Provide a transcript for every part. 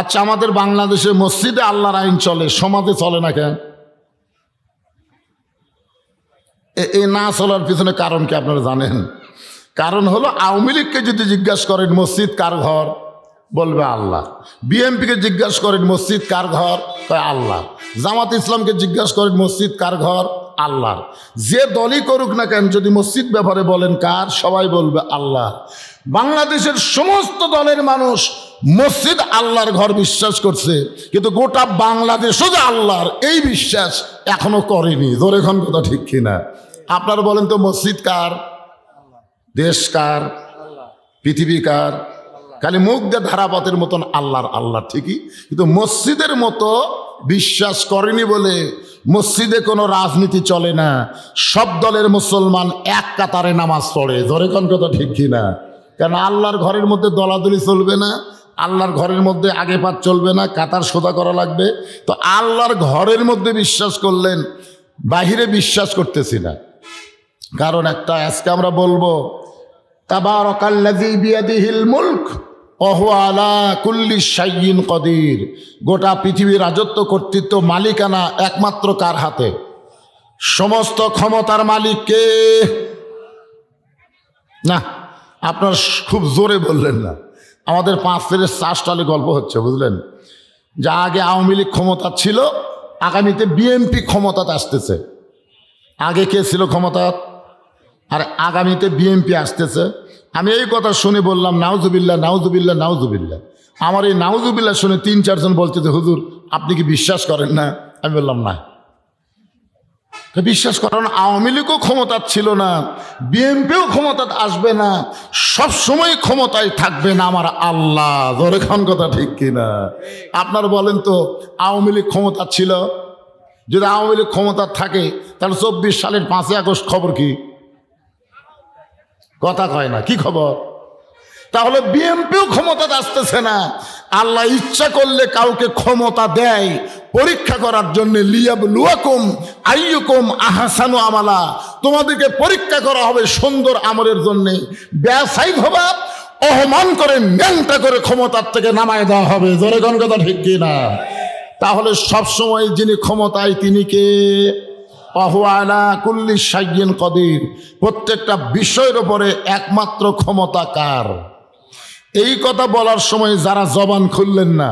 আচ্ছা, আমাদের বাংলাদেশে মসজিদে আল্লাহর আইন চলে, সমাজে চলে না কেন? এই না চলার পিছনে কারণ কি আপনারা জানেন? কারণ হলো, আওয়ামী লীগকে যদি জিজ্ঞাসা করেন মসজিদ কার ঘর, বলবে আল্লাহ। বিএনপিকে জিজ্ঞাসা করেন মসজিদ কার ঘর, কয় আল্লাহ। জামাত ইসলামকে জিজ্ঞাসা করেন মসজিদ কার ঘর, আল্লাহর। যে দলই করুক না কেন, যদি মসজিদ ব্যাপারে বলেন কার, সবাই বলবে আল্লাহ। বাংলাদেশের সমস্ত দলের মানুষ মসজিদ আল্লাহর ঘর বিশ্বাস করছে, কিন্তু গোটা বাংলাদেশও যে আল্লাহর এই বিশ্বাস এখনো করেনি। জোরে এখন কথা ঠিক কিনা? আপনারা বলেন তো, মসজিদ কার, দেশ কার, পৃথিবী কার? খালি মুখ দিয়ে ধারাপথের মতন আল্লাহর আল্লাহ ঠিকই, কিন্তু মসজিদের মতো বিশ্বাস করেনি বলে মসজিদে কোনো রাজনীতি চলে না। সব দলের মুসলমান এক কাতারে নামাজ পড়ে। জোরে কোন কথা ঠিক কিনা? কেন? আল্লাহর ঘরের মধ্যে দলাদলি চলবে না, আল্লাহর ঘরের মধ্যে আগে পাত চলবে না, কাতার সোজা করা লাগবে। তো আল্লাহর ঘরের মধ্যে বিশ্বাস করলেন, বাহিরে বিশ্বাস করতেছি না। কারণ একটা, আজকে আমরা বলবো তাবারাকাল্লাযী বিয়াদিহিল মুলক ওয়া হুয়া আলা কুল্লি শাইইন কদির। গোটা পৃথিবীর রাজত্ব, কর্তৃত্ব, মালিকানা একমাত্র কার হাতে? সমস্ত ক্ষমতার মালিক কে? না, আপনার খুব জোরে বললেন না। আমাদের 5 থেকে 4 সালে গল্প হচ্ছে, বুঝলেন? যা আগে আওয়ামী লীগ ক্ষমতা ছিল, আগামীতে বিএনপি ক্ষমতাতে আসতেছে। আগে কে ছিল ক্ষমতা, আর আগামীতে বিএনপি আসতেছে। আমি এই কথা শুনে বললাম নাউজুবিল্লাহ, নাউজুবিল্লাহ, নাউজুবিল্লাহ। আমার এই নাউজুবিল্লাহ শুনে 3-4 জন বলছে যে হুজুর আপনি কি বিশ্বাস করেন না? আমি বললাম না, বিশ্বাস করেন। আওয়ামী লীগও ক্ষমতা ছিল না, বিএনপিও ক্ষমতা আসবে না, সব সময় ক্ষমতায় থাকবে না আমার আল্লাহ। ধরে খান কথা ঠিক কিনা? আপনার বলেন তো, আওয়ামী লীগ ক্ষমতা ছিল, যদি আওয়ামী লীগ ক্ষমতা থাকে তাহলে 24 সালের 5ই আগস্ট খবর কি? কথা কয় না, কি খবর? তাহলে বিএনপিও ক্ষমতা আসতেছে না। আল্লাহ ইচ্ছা করলে কাউকে ক্ষমতা দেয় পরীক্ষা করার জন্য, লিয়াবলুয়াকুম আইয়ুকুম আহসানু আমালা। তোমাদেরকে পরীক্ষা করা হবে সুন্দর আমলের জন্য। ব্যবসায়িক হবা, অপমান করে ন্যাংটা করে ক্ষমতার থেকে নামায় দেওয়া হবে। জোরে কোন কথা ঠিক কিনা? তাহলে সবসময় যিনি ক্ষমতায় তিনি কে? ওয়া হুয়া আলা কুল্লি শাইইন কদির। প্রত্যেকটা বিষয়ের উপরে একমাত্র ক্ষমতা কার? এই কথা বলার সময় যারা জবান খুললেন না,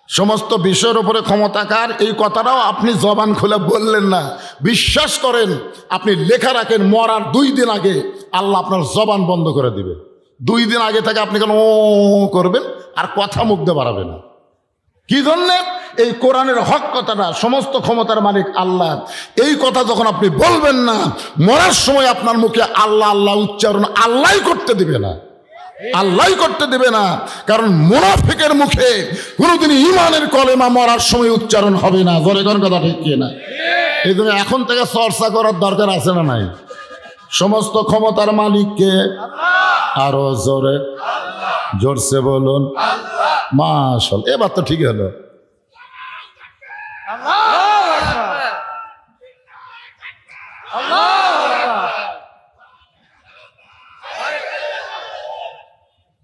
সমস্ত বিষয়ের উপরে ক্ষমতা কার, এই কথাটাও আপনি জবান খুলে বললেন না। বিশ্বাস করেন, আপনি লেখা রাখেন, মরার 2 দিন আগে আল্লাহ আপনার জবান বন্ধ করে দিবে। 2 দিন আগে থেকে আপনি কেন ও করবেন, আর কথা মুখ দিয়ে বাড়াবে না। কি জন্যে? এই কোরআনের হক কথাটা, সমস্ত ক্ষমতার মালিক আল্লাহ, এই কথা যখন আপনি বলবেন না, মরার সময় আপনার মুখে আল্লাহ আল্লাহ উচ্চারণ আল্লাহ করতে দিবে না, আল্লাহ করতে দেবে না। কারণ মুনাফিকের মুখে কোনোদিন ঈমানের কলেমা মরার সময় উচ্চারণ হবে না। জোরে কোন কথা ঠিক কিনা? এই জন্য এখন থেকে চর্চা করার দরকার আছে না নাই? সমস্ত ক্ষমতার মালিককে আরো জোরে, জোরসে বলুন মাশাআল্লাহ। এবার তো ঠিক হলো।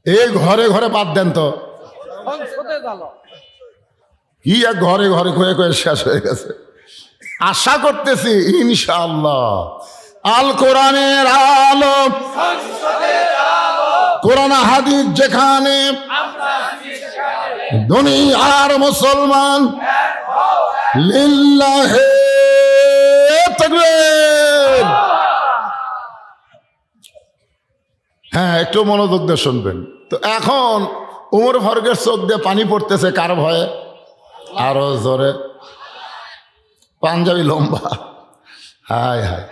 এই ঘরে ঘরে বাদ দেন তো, কি এক ঘরে ঘরে কয়ে কয়ে শেষ হয়ে গেছে। আশা করতেছি ইনশাআল্লাহ আল কোরআনের আলো, কোরআন হাদিস যেখানে, দুনিয়ার মুসলমান লিল্লাহে তাকবীর। হ্যাঁ, একটু মনোযোগ দিয়ে শুনবেন তো। এখন উমর ফারুকের চোখ দিয়ে পানি পড়তেছে কার ভয়ে? আরো জোরে, পাঞ্জাবি লম্বা। হায় হায়।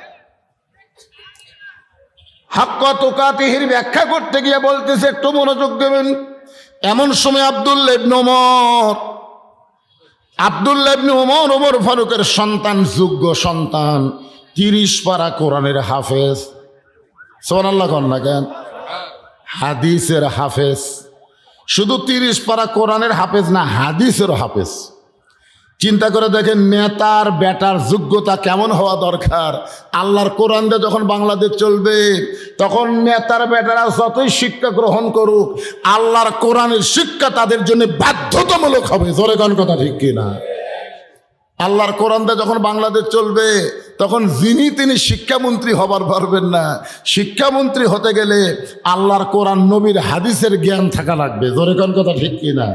হাক্কা তুকাতিহির ব্যাখ্যা করতে গিয়ে বলতেছে, একটু মনোযোগ দেবেন। এমন সময় আব্দুল্লাহ ইবনে ওমর, ওমর ফারুকের সন্তান, যোগ্য সন্তান, 30 পারা কোরআনের হাফেজ। সুবহানাল্লাহ কন না কেন? হাদিসের হাফেজ। শুধু 30 পারা কোরআনের হাফেজ না, হাদিসের হাফেজ। চিন্তা করে দেখেন নেতার বেটার যোগ্যতা কেমন হওয়া দরকার। আল্লাহর কোরআন দিয়ে যখন বাংলাদেশ চলবে, তখন নেতার বেটারা যতই শিক্ষা গ্রহণ করুক, আল্লাহর কোরআনের শিক্ষা তাদের জন্য বাধ্যতামূলক হবে। জোরে কোন কথা ঠিক কিনা? আল্লাহর কোরআন দিয়ে যখন বাংলাদেশ চলবে, তখন তিনি শিক্ষামন্ত্রী হবার পারবেন না। শিক্ষামন্ত্রী হতে গেলে আল্লাহর কোরআন নবীর হাদিসের জ্ঞান থাকা লাগবে। জোরে কোন কথা ঠিক কিনা?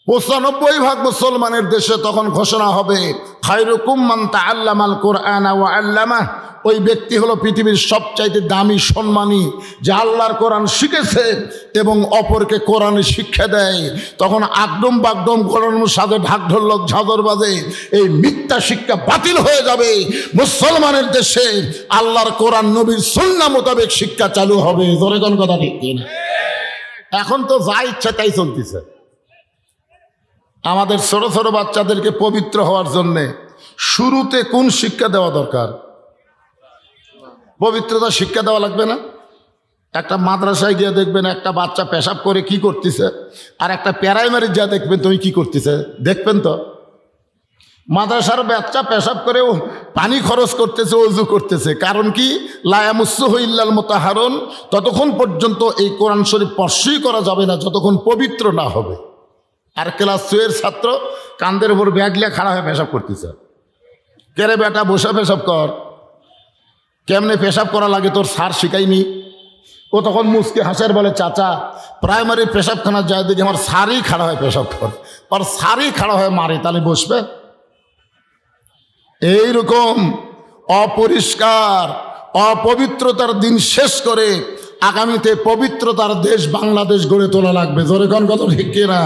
৯৫% মুসলমানের দেশে তখন ঘোষণা হবে, খায়রুকুম মান তাআল্লামাল কোরআন ওয়া আল্লামাহ। ওই ব্যক্তি হলো পৃথিবীর সবচাইতে দামি সম্মানী, যে আল্লাহর কোরআন শিখেছে এবং অপরকে কোরআনের শিক্ষা দেয়। তখন আগডম বাগডম গরমের সাথে ঢাকঢোলক ঝাঁঝর বাজে, এই মিথ্যা শিক্ষা বাতিল হয়ে যাবে। মুসলমানের দেশে আল্লাহর কোরআন নবীর সুন্নাহ মোতাবেক শিক্ষা চালু হবে। জোরে কোন কথা ঠিক কিনা? এখন তো যা ইচ্ছা তাই চলতেছে। আমাদের ছোট ছোট বাচ্চাদেরকে পবিত্র হওয়ার জন্যে শুরুতে কোন শিক্ষা দেওয়া দরকার? পবিত্রতা শিক্ষা দেওয়া লাগবে না? একটা মাদ্রাসায় গিয়ে দেখবেন একটা বাচ্চা পেশাব করে কি করতেছে, আর একটা প্রাইমারি যা দেখবেন তুমি কি করতেছে, দেখবেন তো। মাদ্রাসার বাচ্চা পেশাব করেও পানি খরচ করতেছে, ওযু করতেছে। কারণ কি? লা ইয়ামাসসুহু ইল্লাল মুতাহহারুন। ততক্ষণ পর্যন্ত এই কোরআন শরীফ স্পর্শই করা যাবে না যতক্ষণ পবিত্র না হবে। আর ক্লাস 2 এর ছাত্র কান্দের উপর ব্যাগ লিয়ে খাড়া হয়ে পেশাব করতেছে। কেরে বেটা বসে পেশাব কর, কেমনে পেশাব করা লাগে তোর স্যার শিখাইনি? ও তখন মুসকে হাসের বলে, চাচা প্রাইমারি পেশাবখানা যায় দেখি আমার স্যারই খাড়া হয় পেশাব কর, আর স্যারই খাড়া হয়ে মারে, তাহলে বসবে? এইরকম অপরিষ্কার অপবিত্রতার দিন শেষ করে আগামীতে পবিত্রতার দেশ বাংলাদেশ গড়ে তোলা লাগবে। জোরে কোন কথা ঠিক কিনা?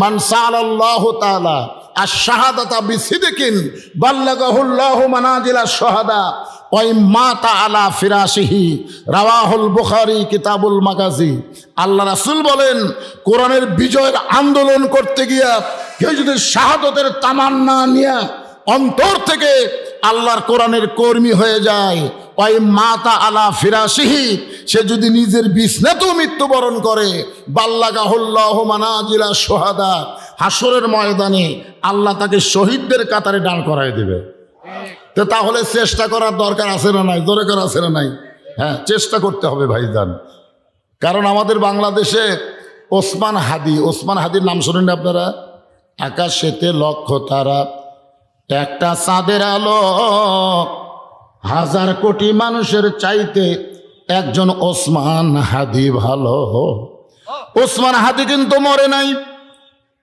মান সাআলাল্লাহু তাআলা আশ-শাহাদাতা বিসিদকিন বাল্লাগাহুল্লাহু মানাজিলাশ শাহাদা ওয়া ইম্মাতা আলা ফিরাশিহি, রাওয়াহুল বুখারী কিতাবুল মাগাজি। আল্লাহ রাসূল বলেন, কোরআনের বিজয়ের আন্দোলন করতে গিয়া কেউ যদি শাহাদতের তামান্না নিয়ে অন্তর থেকে আল্লাহর কোরআনের কর্মী হয়ে যায়, ওই মাতা আলা ফিরাশিহি, সে যদি নিজের বিছনাতেও মৃত্যুবরণ করে, বাল্লাগাহুল্লাহু মানাজিলা শুহাদা, হাসরের ময়দানে আল্লাহ তাকে শহীদদের কাতারে দাঁড় করায় দেবে। তো তাহলে চেষ্টা করার দরকার আছে না নাই? জোরে করা আছে না নাই? হ্যাঁ, চেষ্টা করতে হবে ভাইজান। কারণ আমাদের বাংলাদেশে ওসমান হাদির নাম শোনেন আপনারা? আকাশেতে লক্ষ তারা, একটা চাঁদের আলো, হাজার কোটি মানুষের চাইতে একজন ওসমান হাদি ভালো। ওসমান হাদি কিন্তু মরে নাই।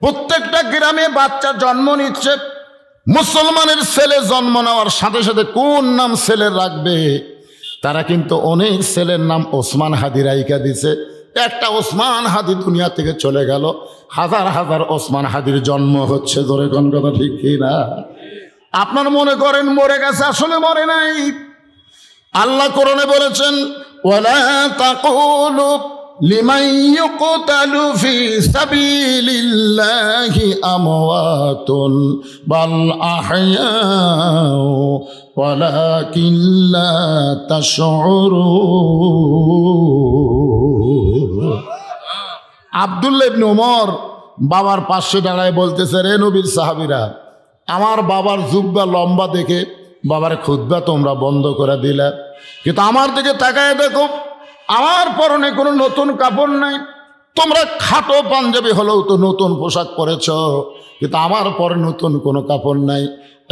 প্রত্যেকটা গ্রামে বাচ্চা জন্ম নিচ্ছে। মুসলমানের ছেলে জন্ম নেওয়ার সাথে সাথে কোন নাম ছেলের রাখবে? তারা কিন্তু অনেক ছেলের নাম ওসমান হাদি রাইকা দিছে। একটা ওসমান হাদি দুনিয়া থেকে চলে গেল, হাজার হাজার ওসমান হাদির জন্ম হচ্ছে। ধরে কোন কথা ঠিক কিনা? আপনার মনে করেন মরে গেছে, আসলে মরে নাই। আল্লাহ কোরআনে বলেছেন, ওয়ালা তাকুলু লিমান ইউকতালু ফি সাবিলিল্লাহি আমওয়াতুন বাল আহয়াউ ওয়ালাকিন লা তাশউরুন। আব্দুল্লাহ ইবনে ওমর বাবার পাশে দাঁড়ায় বলতেছে, রে নবীর সাহাবীরা, আমার বাবার জুব্বা লম্বা দেখে বাবার খুতবা তোমরা বন্ধ করে দিলে, কিন্তু আমার দিকে তাকায় দেখো, আমার পরনে কোনো নতুন কাপড় নাই। তোমরা খাটো পাঞ্জাবি হলেও তো নতুন পোশাক পরেছ, কিন্তু আমার পরে নতুন কোনো কাপড় নাই।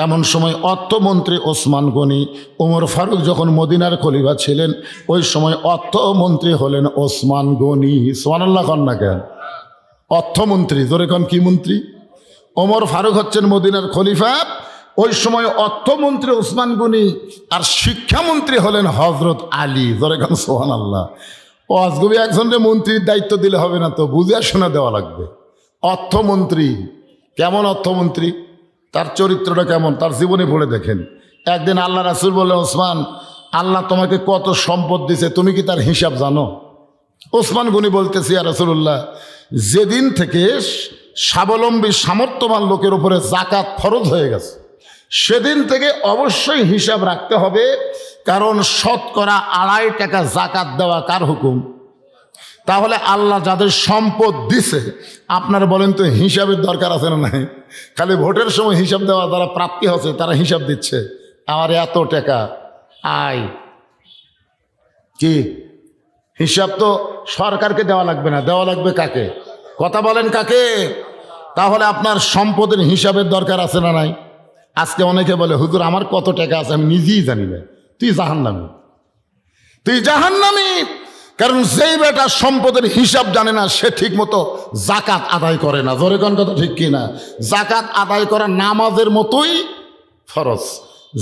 এমন সময় অর্থমন্ত্রী ওসমান গনি, ওমর ফারুক যখন মদিনার খলিফা ছিলেন, ওই সময় অর্থমন্ত্রী হলেন ওসমান গনি। সুবহানাল্লাহ কন না কেন? অর্থমন্ত্রী, জোরে কন কি মন্ত্রী? ওমর ফারুক হচ্ছেন মদিনার খলিফা, ওই সময় অর্থমন্ত্রী ওসমান গনি, আর শিক্ষামন্ত্রী হলেন হজরত আলী। জোরে কন সুবহানাল্লাহ। ও আজগবি একজনকে মন্ত্রীর দায়িত্ব দিলে হবে না, তো বুঝে শোনা দেওয়া লাগবে। অর্থমন্ত্রী কেমন? অর্থমন্ত্রী তার চরিত্রটা কেমন, তার জীবনে পড়ে দেখেন। একদিন আল্লাহ রাসূল বললেন, ওসমান, আল্লাহ তোমাকে কত সম্পদ দিছে, তুমি কি তার হিসাব জানো? ওসমান গনি বলতেছি, ইয়া রাসূলুল্লাহ, যেদিন থেকে স্বাবলম্বী সামর্থ্যবান লোকের উপরে যাকাত ফরজ হয়ে গেছে, সেদিন থেকে অবশ্যই হিসাব রাখতে হবে। কারণ শতকরা 2.5 টাকা যাকাত দেওয়া কার হুকুম? তাহলে আল্লাহ যাদের সম্পদ দিছে, আপনারা বলেন তো হিসাবের দরকার আছে না নাই? খালি ভোটের সময় হিসাব দেওয়া, যারা প্রাপ্তি হচ্ছে তারা হিসাব দিচ্ছে, আমার এত টাকা আয়। কি হিসাব তো সরকারকে দেওয়া লাগবে না, দেওয়া লাগবে কাকে? কথা বলেন কাকে? তাহলে আপনার সম্পদের হিসাবের দরকার আছে না নাই? আজকে অনেকে বলে হুজুর আমার কত টাকা আছে আমি নিজেই জানি না। তুই জাহান্নামী, তুই জাহান্নামী। কারণ যেই বেটা সম্পদের হিসাব জানে না সে ঠিক মতো জাকাত আদায় করে না। জোরে কোন কথা ঠিক কিনা? জাকাত আদায় করা নামাজের মতোই ফরজ।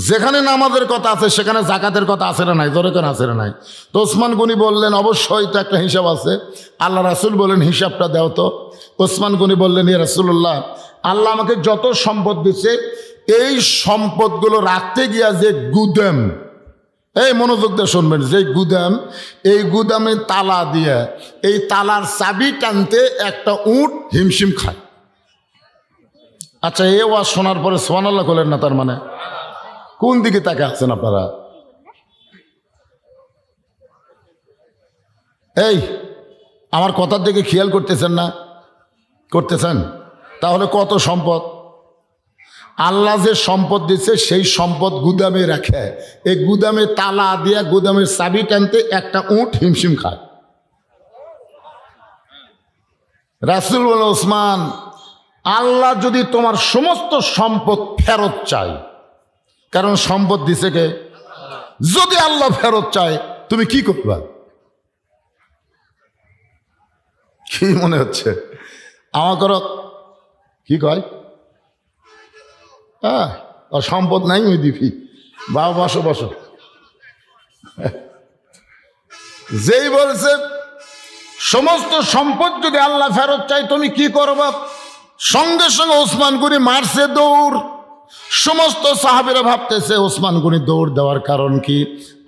যেখানে নামাজের কথা আছে সেখানে জাকাতের কথা আছে না নাই? জোরে কোন আছে না নাই? তো ওসমান গনি বললেন অবশ্যই তো একটা হিসাব আছে। আল্লাহ রাসূল বললেন হিসাবটা দাও তো। ওসমান গনি বললেন ইয়া রাসূলুল্লাহ, আল্লাহ আমাকে যত সম্পদ দিচ্ছে এই সম্পদগুলো রাখতে গিয়া যে গুদাম, এই মনোযোগ দিয়ে শুনবেন, যে গুদাম, এই গুদামে তালা দিয়ে এই তালার চাবি টানতে একটা উট হিমশিম খায়। আচ্ছা, এ ওয়াজ শোনার পরে সুবহানাল্লাহ বলেন না? তার মানে কোন দিকে তাকে আছেন আপনারা? এই আমার কথার দিকে খেয়াল করতেছেন না? করতেছেন? তাহলে কত সম্পদ আল্লাহ যে সম্পদ দিচ্ছে সেই সম্পদ গুদামে রাখে, এই গুদামে তালা দিয়া গুদামের চাবি টানতে একটা উট হিমশিম খায়। রাসূল বলেন ওসমান, আল্লাহ যদি তোমার সমস্ত সম্পদ ফেরত চায়, কারণ সম্পদ দিছে কে? যদি আল্লাহ ফেরত চায় তুমি কি করবা? কি মনে হচ্ছে আমার? কি কয়? হ্যাঁ, সম্পদ নাই ওই দিবি। বা বসো বসো। যেই বলছে সমস্ত সম্পদ যদি আল্লাহ ফেরত চাই তুমি কি করবা, সঙ্গে সঙ্গে ওসমান গনি মারছে দৌড়। সমস্ত সাহাবীরা ভাবতেছে ওসমান গনি দৌড় দেওয়ার কারণ কি?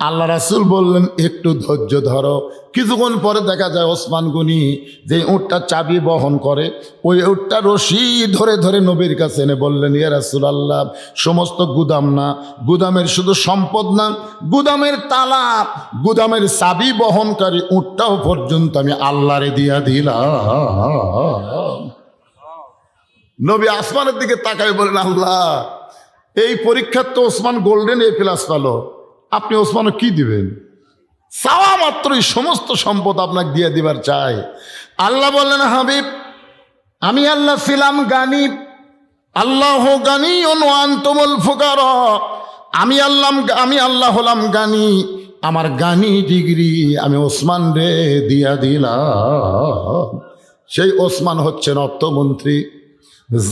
আল্লাহ রাসূল বললেন একটু ধৈর্য ধরো। কিছুক্ষণ পরে দেখা যায় ওসমান গনি যে উটটা চাবি বহন করে ওই উটটা রশি ধরে ধরে নবীর কাছে এনে বললেন ইয়া রাসূলুল্লাহ, সমস্ত গুদাম না, গুদামের শুধু সম্পদ না, গুদামের তালা, গুদামের চাবি বহনকারী উটটাও পর্যন্ত আমি আল্লাহরে দিয়া দিলাম। নবী আসমানের দিকে তাকাই বলেন আল্লাহ, এই পরীক্ষার তো ওসমান গোল্ডেন এ প্লাস পেল, আপনি ওসমানও কি দিবেন? চাওয়া মাত্রই সমস্ত সম্পদ আপনাকে দিয়ে দিবার চাই। আল্লাহ বললেন হাবিব, আমি আল্লাহ ছিলাম গানি, আল্লাহ গানি আনতুমুল ফুকারা। আমি আল্লাহ হলাম গানি, আমার গানি ডিগ্রি আমি ওসমান রে দিয়া দিলাম। সেই ওসমান হচ্ছেন অর্থমন্ত্রী,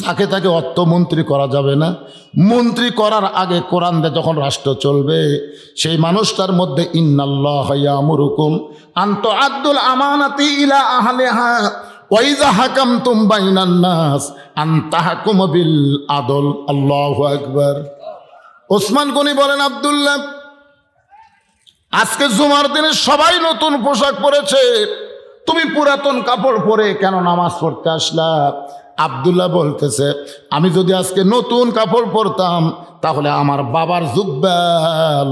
যাকে তাকে অর্থমন্ত্রী করা যাবে না। মন্ত্রী করার আগে কোরআন দিয়ে যখন রাষ্ট্র চলবে সেই মানুষটার মধ্যে ইন্নাল্লাহ ইয়ামুরুকুম আন তুআদ্দুল আমানাতি ইলা আহলিহা ওয়া ইযা হাকামতুম বাইনান নাস আন তাহকুমু বিল আদল। আল্লাহু আকবার। ওসমান গনি বলেন আব্দুল্লাহ, আজকে জুমার দিনে সবাই নতুন পোশাক পরেছে, তুমি পুরাতন কাপড় পরে কেন নামাজ পড়তে আসলা? আব্দুল্লাহ বলতেছে আমি যদি আজকে নতুন কাপড় পরতাম তাহলে আমার বাবার জুব্বা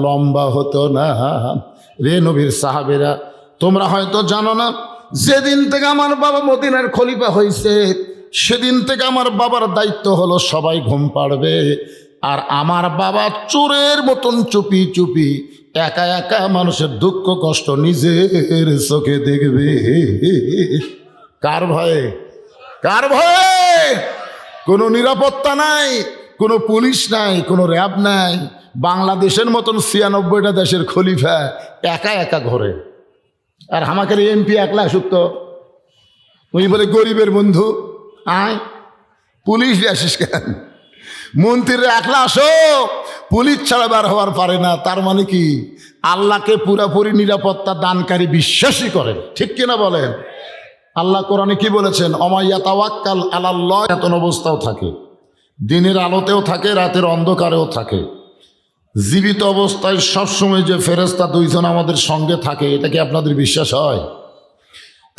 লম্বা হতো না। রে নবীর সাহাবীরা, তোমরা হয়তো জানো না, যেদিন থেকে আমার বাবা মদিনার খলিফা হয়েছে সেদিন থেকে আমার বাবার দায়িত্ব হলো সবাই ঘুম পাড়বে, আর আমার বাবা চোরের মতন চুপি চুপি একা একা মানুষের দুঃখ কষ্ট নিজের চোখে দেখবে। কার ভয়ে? কার ভয়ে? কোনো নিরাপত্তা নাই, কোনো পুলিশ নাই, কোনো র্যাব নাই। বাংলাদেশের মতন ৯৬টা দেশের খলিফা একা একা ঘরে, আর আমাকে এমপি একলা আসুক তো উনি বলে গরিবের বন্ধু আয়, পুলিশ আসিস কেন? মন্ত্রীরা একলা আসো, পুলিশ ছাড়া বার হওয়ার পারে না। তার মানে কি? আল্লাহকে পুরাপুরি নিরাপত্তা দানকারী বিশ্বাসী করেন, ঠিক কিনা বলেন? আল্লাহ কোরআনে কি বলেছেন? অমাইয়া তাওয়াক্কাল আলাল্লাহ। এতন অবস্থাও থাকে, দিনের আলোতেও থাকে, রাতের অন্ধকারেও থাকে। জীবিত অবস্থায় সবসময় যে ফেরেশতা দুইজন আমাদের সঙ্গে থাকে, এটা কি আপনাদের বিশ্বাস হয়?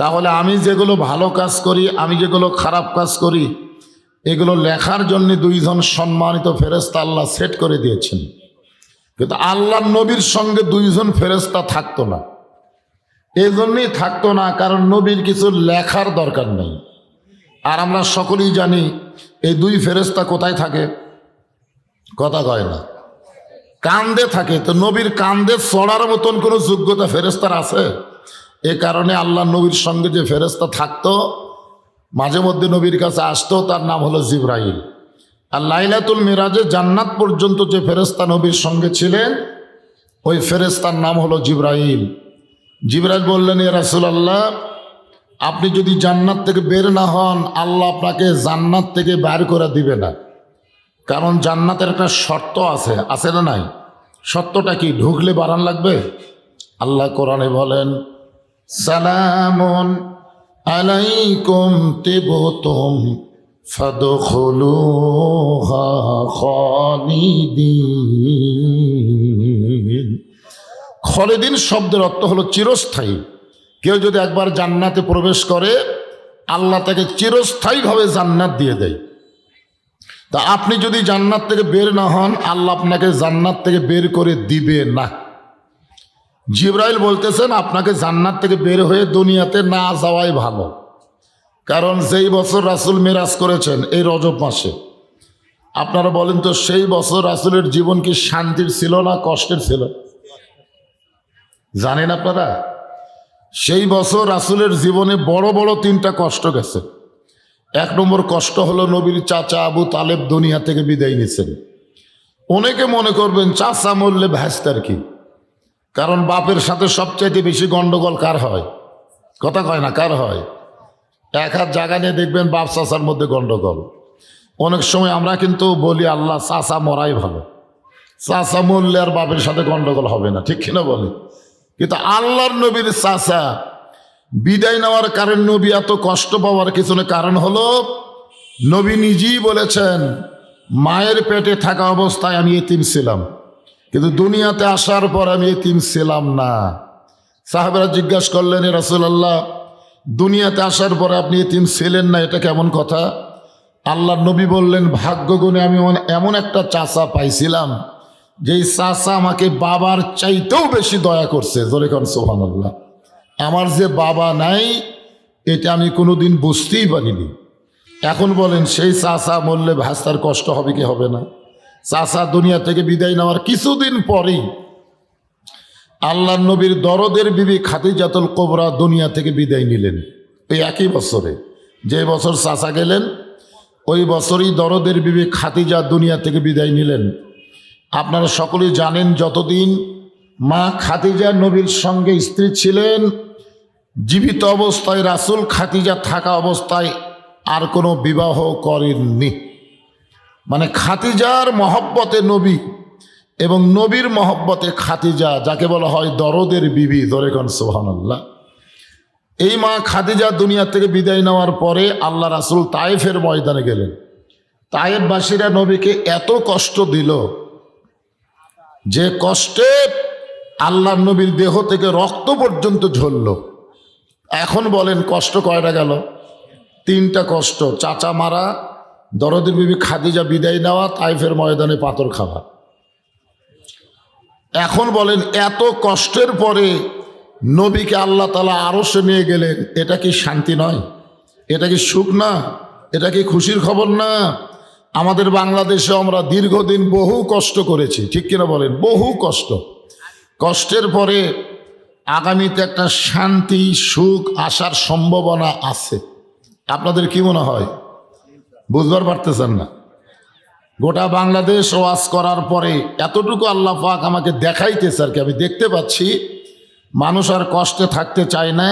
তাহলে আমি যেগুলো ভালো কাজ করি, আমি যেগুলো খারাপ কাজ করি, এগুলো লেখার জন্য দুইজন সম্মানিত ফেরেশতা আল্লাহ সেট করে দিয়েছেন। কিন্তু আল্লাহর নবীর সঙ্গে দুইজন ফেরেশতা থাকতো না। এই জন্যই থাকতো না, কারণ নবীর কিছু লেখার দরকার নেই। আর আমরা সকলেই জানি এই দুই ফেরেশতা কোথায় থাকে, কথা কয় না, কান্দে থাকে। তো নবীর কান্দে চড়ার মতন কোনো যোগ্যতা ফেরেশতার আছে? এ কারণে আল্লাহ নবীর সঙ্গে যে ফেরেশতা থাকতো, মাঝে মধ্যে নবীর কাছে আসতো, তার নাম হলো জিবরাইল। আর লাইলাতুল মিরাজে জান্নাত পর্যন্ত যে ফেরেশতা নবীর সঙ্গে ছিলেন, ওই ফেরেশতার নাম হলো জিবরাইল। জিবরাইল বললেন, ইয়া রাসূলুল্লাহ, আপনি যদি জান্নাত থেকে বের না হন, আল্লাহ আপনাকে জান্নাত থেকে বের করে দিবে না। কারণ জান্নাতের একটা শর্ত আছে, আছে না নাই? শর্তটা কি? ঢুকলে বাড়ান লাগবে। আল্লাহ কোরআনে বলেন, সালামুন আলাইকুম তিবতুম ফাদখুলুহা খালিদিন। খালিদিন শব্দের অর্থ হলো চিরস্থায়ী। কেউ যদি একবার জান্নাতে প্রবেশ করে, আল্লাহ তাকে চিরস্থায়ীভাবে জান্নাত দিয়ে দেয়। তা আপনি যদি জান্নাত থেকে বের না হন, আল্লাহ আপনাকে জান্নাত থেকে বের করে দিবে না। জিবরাইল বলতেছেন, আপনাকে জান্নাত থেকে বের হয়ে দুনিয়াতে না যাওয়াই ভালো। কারণ যেই বছর রাসূল মেরাজ করেছেন এই রজব মাসে, আপনারা বলেন তো, সেই বছর রাসূলের জীবন কি শান্তির ছিল না কষ্টের ছিল? জানেন আপনারা? সেই বছর রাসূলের জীবনে বড় বড় তিনটা কষ্ট গেছে। এক নম্বর কষ্ট হলো নবীর চাচা আবু তালেব দুনিয়া থেকে বিদায় নিয়েছেন। অনেকে মনে করবেন চাচা মরলে ভ্যাস্তার কি, কারণ বাপের সাথে সবচাইতে বেশি গন্ডগোল কার হয়? কথা কয় না, কার হয়? এক হাত জায়গা নিয়ে দেখবেন বাপ চাচার মধ্যে গন্ডগোল। অনেক সময় আমরা কিন্তু বলি, আল্লাহ চাচা মরাই ভালো, চাচা মরলে আর বাপের সাথে গন্ডগোল হবে না, ঠিক কিনা বলে? কিন্তু আল্লাহর নবীর চাচা বিদায় নেওয়ার কারণ, নবী এত কষ্ট পাওয়ার পিছনে কারণ হলো, নবী নিজেই বলেছেন, মায়ের পেটে থাকা অবস্থায় আমি এতিম ছিলাম, কিন্তু দুনিয়াতে আসার পর আমি এতিম ছিলাম না। সাহাবারা জিজ্ঞাসা করলেন, ইয়া রাসূলুল্লাহ, দুনিয়াতে আসার পরে আপনি এতিম ছিলেন না, এটা কেমন কথা? আল্লাহর নবী বললেন, ভাগ্যগুণে আমি এমন একটা চাচা পাইছিলাম, যেই চাচা আমাকে বাবার চাইতেও বেশি দয়া করছে। জোরে কোন সুবহানাল্লাহ। আমার যে বাবা নাই, এটা আমি কোনোদিন বুঝতেই পারিনি। এখন বলেন, সেই চাচা মরলে ভাস্তার কষ্ট হবে কি হবে না? চাচা দুনিয়া থেকে বিদায় নেওয়ার কিছুদিন পরেই আল্লাহর নবীর দরদের বিবি খাদিজাতুল কুবরা দুনিয়া থেকে বিদায় নিলেন। এই একই বছরে, যে বছর চাচা গেলেন, ওই বছরই দরদের বিবি খাদিজা দুনিয়া থেকে বিদায় নিলেন। আপনারা সকলেই জানেন, যতদিন মা খাদিজা নবীর সঙ্গে স্ত্রী ছিলেন, জীবিত অবস্থায় রাসূল খাদিজা থাকা অবস্থায় আর কোনো বিবাহ করেননি। মানে খাদিজার মহব্বতে নবী এবং নবীর মহব্বতে খাদিজা, যাকে বলা হয় দরদের বিবি। ধরে কোন সুবহানাল্লাহ। এই মা খাদিজা দুনিয়া থেকে বিদায় নেওয়ার পরে আল্লাহ রাসূল তায়েফের ময়দানে গেলেন। তায়েফবাসীরা নবীকে এত কষ্ট দিল, যে কষ্টে আল্লাহর নবীর দেহ থেকে রক্ত পর্যন্ত ঝরল। এখন বলেন, কষ্ট কয়টা গেল? তিনটা কষ্ট। চাচা মারা, দরদের বিবি খাদিজা বিদায় নেওয়া, তায়েফের ময়দানে পাথর খাওয়া। এখন বলেন, এত কষ্টের পরে নবীকে আল্লাহ তাআলা আরশে নিয়ে গেলেন, এটা কি শান্তি নয়? এটা কি সুখ না? এটা কি খুশির খবর না? আমাদের বাংলাদেশে আমরা দীর্ঘদিন বহু কষ্ট করেছি, ঠিক কিনা বলেন? বহু কষ্ট। কষ্টের পরে আগামীতে একটা শান্তি সুখ আসার সম্ভাবনা আছে। আপনাদের কি মনে হয়? বুঝবার পারতেছেন না? গোটা বাংলাদেশ ওয়াজ করার পরে এতটুকু আল্লাহ পাক আমাকে দেখাইতেছে আর কি, আমি দেখতে পাচ্ছি মানুষ আর কষ্টে থাকতে চায় না।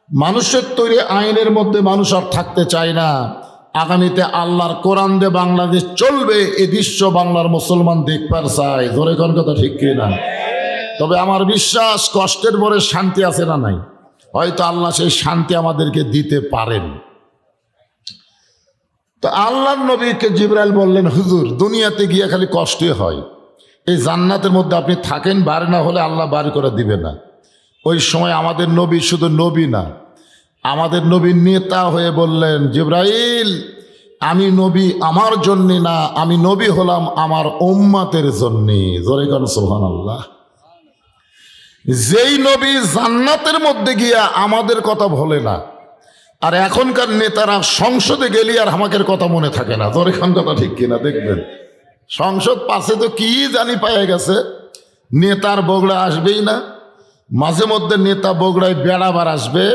মানুষের তৈরি আইনের মধ্যে মানুষ আর থাকতে চায় না। আগামীতে আল্লাহর কোরআন দিয়ে বাংলাদেশ চলবে, এ দৃশ্য বাংলার মুসলমান দেখবার চায়। ধরে কোন কথা, ঠিক কিনা? তবে আমার বিশ্বাস, কষ্টের পরে শান্তি আছে না নাই? হয়তো আল্লাহ সেই শান্তি আমাদেরকে দিতে পারেন। তো আল্লাহর নবীকে জিবরাইল বললেন, হুজুর, দুনিয়াতে গিয়ে খালি কষ্টই হয়, এই জান্নাতের মধ্যে আপনি থাকেন, বার না হলে আল্লাহ বার করে দিবে না। ওই সময় আমাদের নবী শুধু নবী না, আমাদের নবী নেতা হয়ে বললেন, জিবরাইল, আমি নবী আমার জন্যে না, আমি নবী হলাম আমার উম্মতের জন্যে। জোরে কোন সুবহানাল্লাহ। যেই নবী জান্নাতের মধ্যে গিয়া আমাদের কথা বলে না, আর এখনকার নেতারা সংসদে গেলে আর আমাদের কথা মনে থাকে না। তোর এখন কথা ঠিক কিনা দেখবেন, সংসদ পাশে তো কি জানি পাইয়া গেছে, নেতার বগড়া আসবেই না। মাঝে মধ্যে নেতা বগড়ায় বেড়াবার আসবে,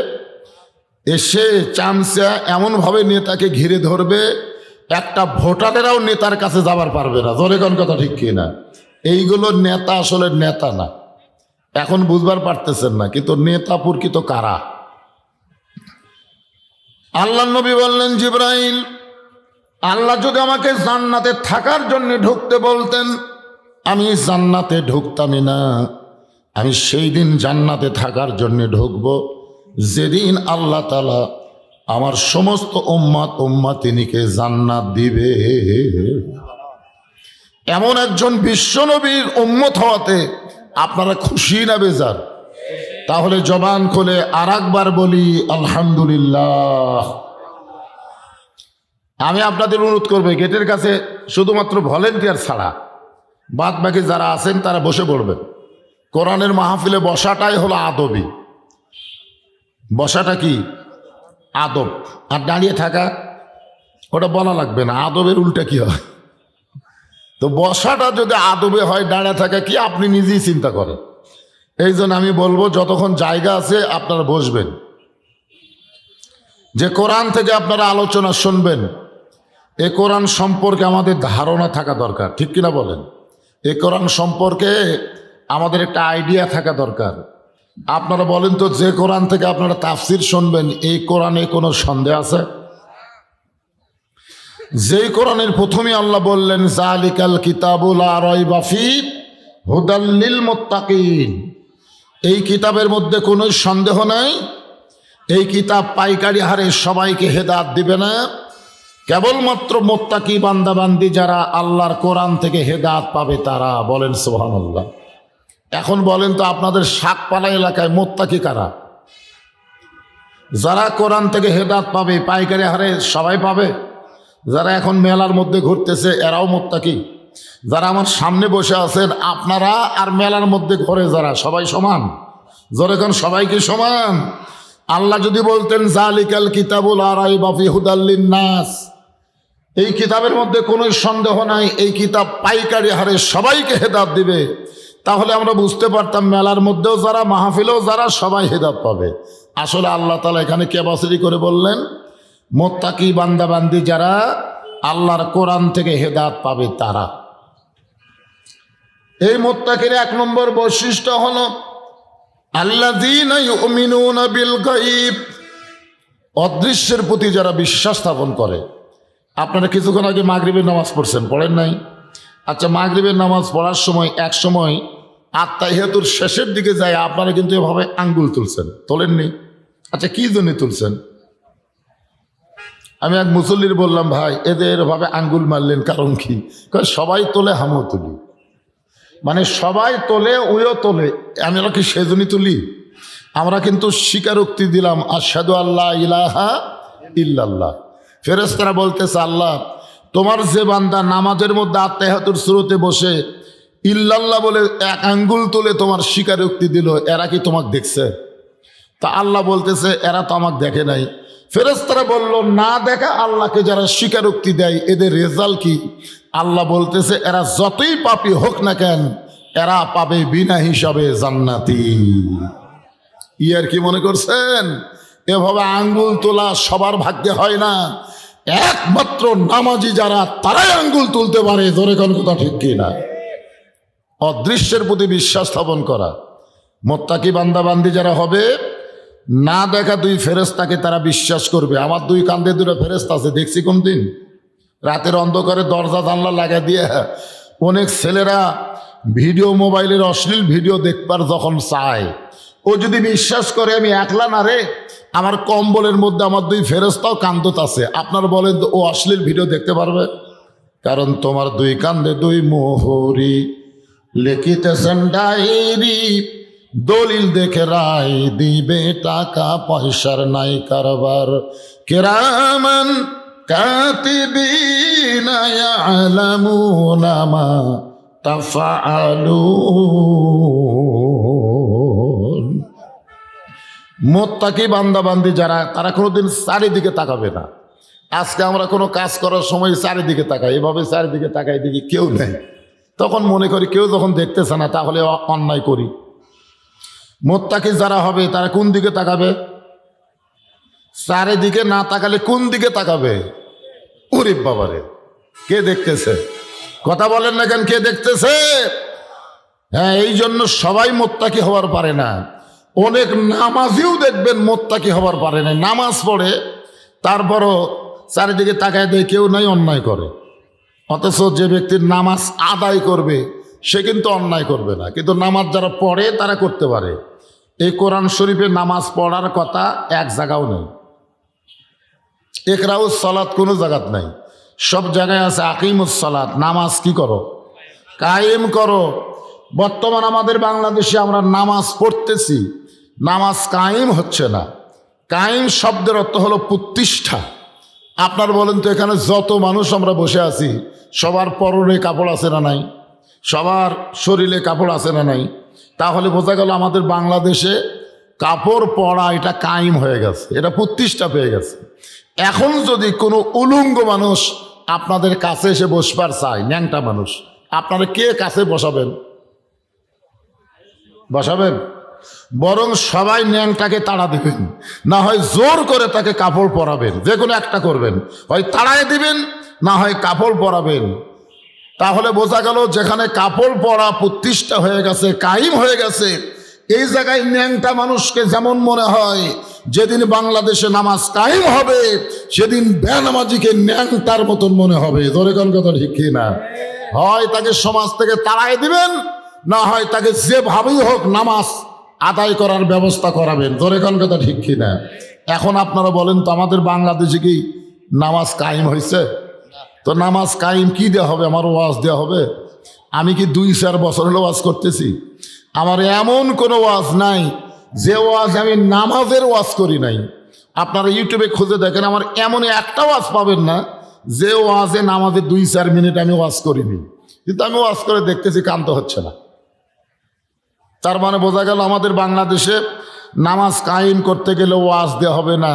এসে চামচা এমনভাবে নেতাকে ঘিরে ধরবে, একটা ভোটারেরাও নেতার কাছে যাবার পারবে না। তোর এখন কথা ঠিক কিনা? এইগুলো নেতা আসলে নেতা না, এখন বুঝবার পারতেছেন না, কিন্তু নেতা প্রকৃত কারা? আল্লাহ নবী বললেন, জিবরাইল, আল্লাহ যদি আমাকে জান্নাতে থাকার জন্য ঢুকতে বলতেন, আমি জান্নাতে ঢুকতামই না। আমি সেই দিন জান্নাতে থাকার জন্য ঢুকবো যেদিন আল্লাহ তাআলা আমার সমস্ত উম্মাতিনীকে জান্নাত দিবে। এমন একজন বিশ্বনবীর উম্মত হওয়াতে আপনারা খুশি না বেজার? তাহলে জবান খুলে আর একবার বলি আলহামদুলিল্লাহ। আমি আপনাদের অনুরোধ করবো, গেটের কাছে শুধুমাত্র ভলেন্টিয়ার ছাড়া বাদ বাকি যারা আছেন তারা বসে পড়বেন। কোরআনের মাহফিলে বসাটাই হলো আদবি। বসাটা কি? আদব। আর দাঁড়িয়ে থাকা ওটা বলা লাগবে না, আদবের উল্টা কি হয়? তো বসাটা যদি আদবে হয়, দাঁড়িয়ে থাকা কি আপনি নিজেই চিন্তা করেন। এই জন্য আমি বলবো, যতক্ষণ জায়গা আছে আপনারা বসবেন। যে কোরআন থেকে আপনারা আলোচনা শুনবেন, এ কোরআন সম্পর্কে আমাদের ধারণা থাকা দরকার, ঠিক কিনা বলেন? এ কোরআন সম্পর্কে আমাদের একটা আইডিয়া থাকা দরকার। আপনারা বলেন তো, যে কোরআন থেকে আপনারা তাফসির শুনবেন, এই কোরআনে কোনো সন্দেহ আছে? যেই কোরআনের প্রথমে আল্লাহ বললেন, যালিকাল কিতাবুল লা রাইবা ফীহি হুদাল লিল মুত্তাকিন, এই কিতাবের মধ্যে কোনো সন্দেহ নাই, এই কিতাব পাইকারি হারে সবাইকে হেদায়েত দিবে না, কেবলমাত্র মুত্তাকি বান্দাবান্দি যারা আল্লাহর কোরআন থেকে হেদায়েত পাবে তারা। বলেন সুবহানাল্লাহ। এখন বলেন তো, আপনাদের শাকপালা এলাকায় মুত্তাকি কারা? যারা কোরআন থেকে হেদায়েত পাবে পাইকারি হারে সবাই পাবে। যারা এখন মেলার মধ্যে ঘুরতেছে এরাও মুত্তাকি। যারা আমার সামনে বসে আছেন আপনারা আর মেলার মধ্যে ঘরে যারা, সবাই সমান? যখন সবাই কি সমান? আল্লাহ যদি বলতেন যালিকাল কিতাবুল লা রাইবা ফীহি হুদাল লিন-নাস, এই কিতাবের মধ্যে কোনো সন্দেহ নাই, এই কিতাব পাইকারি হারে সবাইকে হেদায়েত দিবে, তাহলে আমরা বুঝতে পারতাম মেলার মধ্যেও যারা, মাহফিলেও যারা, সবাই হেদায়েত পাবে। আসলে আল্লাহ তাআলা এখানে কেবাসিরি করে বললেন, মুত্তাকি বান্দাবান্দি যারা আল্লাহর কোরআন থেকে হেদায়েত পাবে তারা। এই মুত্তাকির এক নম্বর বৈশিষ্ট্য হলো আল্লাযীনা ইউমিনুনা বিল গায়ব, অদৃশ্যের প্রতি যারা বিশ্বাস স্থাপন করে। আপনারা কিছুক্ষণ আগে মাগরিবের নামাজ পড়ছেন, পড়েন নাই? আচ্ছা, মাগরিবের নামাজ পড়ার সময় এক সময় আত্তাহিয়াতুর শেষের দিকে যায়, আপনারা কিন্তু এভাবে আঙ্গুল তুলছেন, তোলেননি? আচ্ছা, কি জন্য তুলছেন? আমি এক মুসল্লির বললাম, ভাই এদের ভাবে আঙ্গুল মারলেন কারণ কি? সবাই তোলে, আমিও তুলি। মানে সবাই তোলে, ওইও তোলে, আমরা কি সেজন্যই তুলি? আমরা কিন্তু স্বীকারোক্তি দিলাম, আশহাদু আল্লা ইলাহা ইল্লাল্লাহ। ফেরেশতারা বলতেছে, আল্লাহ তোমার যে বান্দা নামাজের মধ্যে আত্তাহিয়াতুর শুরুতে বসে ইল্লাল্লাহ বলে এক আঙ্গুল তুলে তোমার স্বীকারোক্তি দিল, এরা কি তোমাকে দেখছে? তা আল্লাহ বলতেছে, এরা তো আমাকে দেখে নাই। ফেরেশতারা বলল, না দেখা আল্লাহকে যারা স্বীকারোক্তি দেয় এদের রেজাল্ট কি? আল্লাহ বলতেছে, এরা যতই পাপী হোক না কেন, এরা পাবে বিনা হিসাবে জান্নাতি। ইয়ার কি মনে করছেন? এভাবে আঙ্গুল তোলা সবার ভাগ্যে হয় না, একমাত্র নামাজি যারা তারাই আঙ্গুল তুলতে পারে। ধরে কোন কথা ঠিক কি না? অদৃশ্যের প্রতি বিশ্বাস স্থাপন করা। মুত্তাকি বান্দাবান্দি যারা হবে, না দেখা দুই ফেরেশতাকে তারা বিশ্বাস করবে। আমার দুই কান্দে দুটো ফেরেশতা আছে, দেখছি কোন দিন রাতের অন্ধকারে দরজা জানলা লাগা দিয়ে অনেক ছেলেরা ভিডিও, মোবাইলের অশ্লীল ভিডিও দেখবার যখন চায়, ও যদি বিশ্বাস করে আমি একলা না রে, আমার কম্বলের মধ্যে আমার দুই ফেরেশতাও কান্দত আছে, আপনার বলেন তো ও অশ্লীল ভিডিও দেখতে পারবে? কারণ তোমার দুই কান্দে দুই মোহরি, লিখিতেছেন ডায়েরি, দলিল দেখে রায় দিবে, টাকা পয়সার নাই কারবার, কিরামান কাতিবিনা ইয়ালামুনা মা তাফআলুন। মুত্তাকি বান্দাবান্দি যারা, তারা কোনোদিন চারিদিকে তাকাবে না। আজকে আমরা কোনো কাজ করার সময় চারিদিকে তাকাই, এভাবে চারিদিকে তাকাই, দেখি কেউ নেই, তখন মনে করি কেউ যখন দেখতেছে না তাহলে অন্যায় করি। মুত্তাকি যারা হবে তারা কোন দিকে তাকাবে? চারিদিকে না তাকালে কোন দিকে তাকাবে? ওরে বাবারে, কে দেখতেছে? কথা বলেন না কেন, কে দেখতেছে? হ্যাঁ, এই জন্য সবাই মুত্তাকি হওয়ার পারে না। অনেক নামাজিও দেখবেন মুত্তাকি হওয়ার পারে না, নামাজ পড়ে তারপরও চারিদিকে তাকায় দেয় কেউ নাই, অন্যায় করে। অথচ যে ব্যক্তির নামাজ আদায় করবে সে কিন্তু অন্যায় করবে না, কিন্তু নামাজ যারা পড়ে তারা করতে পারে। এই কোরআন শরীফে নামাজ পড়ার কথা এক জায়গাও নেই। ইকরাউস সালাত কোনো জায়গাত নাই, সব জায়গায় আছে আকিমুস সালাত, নামাজ কি করো? কায়েম করো। বর্তমান আমাদের বাংলাদেশে আমরা নামাজ পড়তেছি, নামাজ কায়েম হচ্ছে না। কায়েম শব্দের অর্থ হলো প্রতিষ্ঠা। আপনার বলেন তো, এখানে যত মানুষ আমরা বসে আছি সবার পরনে কাপড় আছে না নাই? সবার শরীরে কাপড় আছে না নাই? তাহলে বোঝা গেল আমাদের বাংলাদেশে কাপড় পরা এটা কায়েম হয়ে গেছে, এটা প্রতিষ্ঠা পেয়ে গেছে। এখন যদি কোনো উলঙ্গ মানুষ আপনাদের কাছে এসে বসবার চায়, ন্যাংটা মানুষ, আপনারা কে কাছে বসাবেন? বসাবেন? বরং সবাই ন্যাংটাকে তাড়া দিবেন, না হয় জোর করে তাকে কাপড় পরাবেন, যে কোনো একটা করবেন, হয় তাড়ায় দিবেন না হয় কাপড় পরাবেন। তাহলে বোঝা গেল যেখানে কাপড় পরা প্রতিষ্ঠা হয়ে গেছে, কায়েম হয়ে গেছে, এই জায়গায় ন্যাংটা মানুষকে যেমন মনে হয়, যেদিন বাংলাদেশে নামাজ কায়েম হবে সেদিন বেনামাজিকে ন্যাংটার মতন মনে হবে। ধরে কোন কথা ঠিক না? হয় তাকে সমাজ থেকে তাড়ায় দিবেন, না হয় তাকে যেভাবেই হোক নামাজ আদায় করার ব্যবস্থা করাবেন। ধরে কোন কথা ঠিক না? এখন আপনারা বলেন তো, আমাদের বাংলাদেশে কি নামাজ কায়েম হয়েছে? তো নামাজ কায়েম কি দেওয়া হবে? আমার ওয়াজ দেওয়া হবে? আমি কি 2-4 বছর হলো ওয়াজ করতেছি? আমার এমন কোনো ওয়াজ নাই যে ওয়াজ আমি নামাজের ওয়াজ করি নাই। আপনারা ইউটিউবে খুঁজে দেখেন, আমার এমন একটা ওয়াজ পাবেন না যে ওয়াজে নামাজে 2-4 মিনিট আমি ওয়াজ করিনি, কিন্তু আমি ওয়াজ করে দেখতেছি কান্ত হচ্ছে না। তার মানে বোঝা গেল আমাদের বাংলাদেশে নামাজ কায়েম করতে গেলে ওয়াজ দেওয়া হবে না।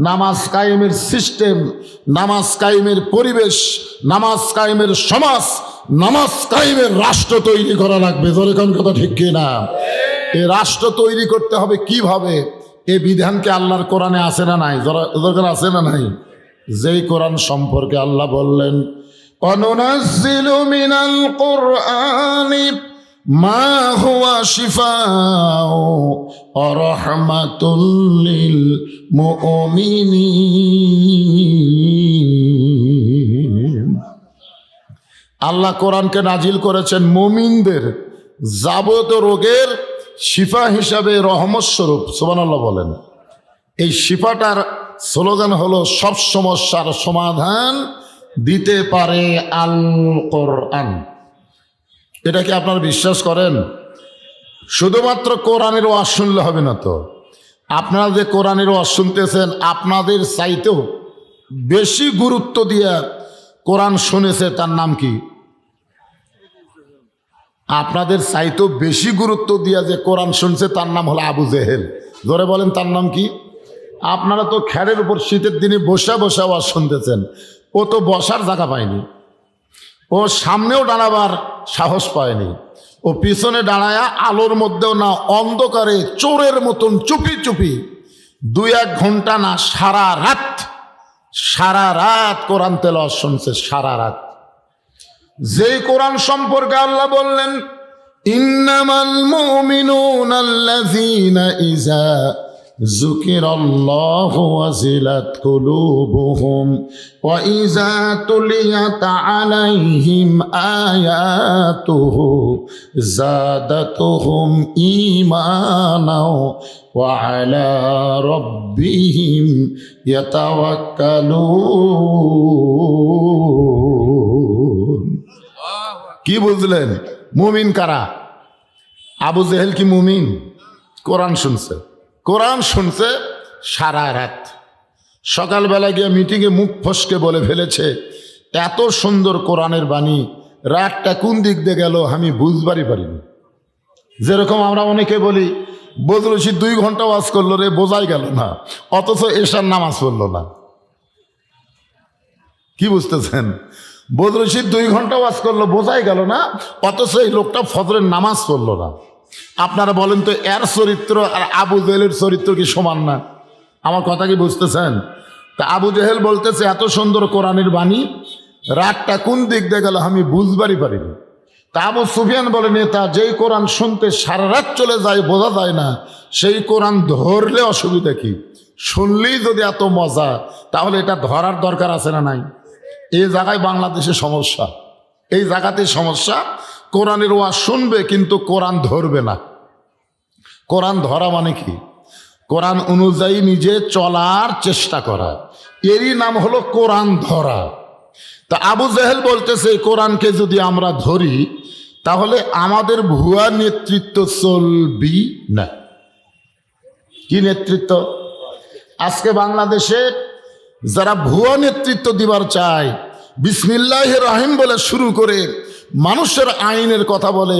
নামাজ কায়েমের সিস্টেম, নামাজ কায়েমের পরিবেশ, নামাজ কায়েমের সমাজ, নামাজ কায়েমের রাষ্ট্র তৈরি করা লাগবে। জোরে কোন কথা ঠিক কিনা? এই রাষ্ট্র তৈরি করতে হবে কিভাবে? এই বিধানকে আল্লাহর কোরআনে আছে না নাই? দরকার আছে না নাই? যেই কোরআন সম্পর্কে আল্লাহ বললেন, অনুনাজ্জিলু মিনাল কুরআনি মা হুয়া শিফাউ ওয়া রাহমাতুল লিল মুমিনিন। আল্লাহ কোরআনকে নাজিল করেছেন মুমিনদের যাবতীয় রোগের শিফা হিসাবে, রহমত স্বরূপ। সুবহানাল্লাহ বলেন। এই শিফাটার স্লোগান হলো সব সমস্যার সমাধান দিতে পারে আল কোরআন। এটা কি আপনারা বিশ্বাস করেন? শুধুমাত্র কোরআনের ওয়াজ শুনলে হবে না তো। আপনারা যে কোরআনের ওয়াজ শুনতেছেন, আপনাদের চাইতেও বেশি গুরুত্ব দিয়ে কোরআন শুনেছে, তার নাম কি? আপনাদের চাইতেও বেশি গুরুত্ব দিয়ে যে কোরআন শুনছে তার নাম হলো আবু জেহেল। ধরে বলেন তার নাম কি? আপনারা তো খেরের উপর শীতের দিনে বসে বসে ওয়াজ শুনতেছেন, ও তো বসার জায়গা পায়নি, ও সামনেও দাঁড়াবার সাহস পায়নি, ও পিছনে দাঁড়ায়া আলোর মধ্যেও না, অন্ধকারে চোরের মতন চুপি চুপি 2-1 ঘন্টা না, সারা রাত কোরআন তেলাওয়াত শুনছে, সারা রাত। যেই কোরআন সম্পর্কে আল্লাহ বললেন, ইন্নামাল মুমিনুনা আল্লাযীনা ইযা যুকিরাল্লাহু ওয়াজিলাত কুলুবুহুম ওয়া ইযা তুলিয়াত আলাইহিম আয়াতুহু যাদাতুহুম ঈমানাও ওয়া আলা রাব্বিহিম ইয়াতাওয়াক্কালুন। কি বুঝলেন? মুমিন কারা? আবু জেহেল কি মুমিন? কোরআন শুনছে, কোরআন শুনছে সারা রাত। সকালবেলা গিয়ে মিটিংয়ে মুখ ফসকে বলে ফেলেছে, এত সুন্দর কোরআনের বাণী, রাতটা কোন দিক দিয়ে গেল আমি বুঝবারই পারিনি। যেরকম আমরা অনেকে বলি বদরশি 2 ঘন্টা ওয়াজ করলো রে, বোঝাই গেল না, অথচ এশার নামাজ পড়লো না। কি বুঝতেছেন? বদরশি 2 ঘন্টা ওয়াজ করলো, বোঝাই গেল না, অথচ এই লোকটা ফজরের নামাজ পড়লো না। আপনারা বলেন তো, এর চরিত্র আর আবু জেহেলের চরিত্র কি সমান না? আমার কথা কি বুঝতেছেন? তা আবু জেহেল বলতেছে এত সুন্দর কোরআনের বাণী, রাতটা কোন দিক দিয়ে গেল আমি বুঝবারই পারিনি। তা আবু সুফিয়ান বলে, নেতা যেই কোরআন শুনতে সারা রাত চলে যায় বোঝা যায় না, সেই কোরআন ধরলে অসুবিধা কি? শুনলেই যদি এত মজা, তাহলে এটা ধরার দরকার আছে না নাই? এই জায়গায় বাংলাদেশে সমস্যা, এই জায়গাতে সমস্যা। কোরআনের ওয়াজ শুনবে কিন্তু কোরআন ধরবে না। কোরআন ধরা মানে কি? কোরআন অনুযায়ী নিজে চলার চেষ্টা করা, এরই নাম হলো কোরআন ধরা। তা আবু জেহেল বলতেছে কোরআনকে যদি আমরা ধরি তাহলে আমাদের ভুয়া নেতৃত্ব চলবি না। কি নেতৃত্ব? আজকে বাংলাদেশে যারা ভুয়া নেতৃত্ব দিবার চায়, বিসমিল্লাহির রহিম বলে শুরু করে মানুষের আইনের কথা বলে,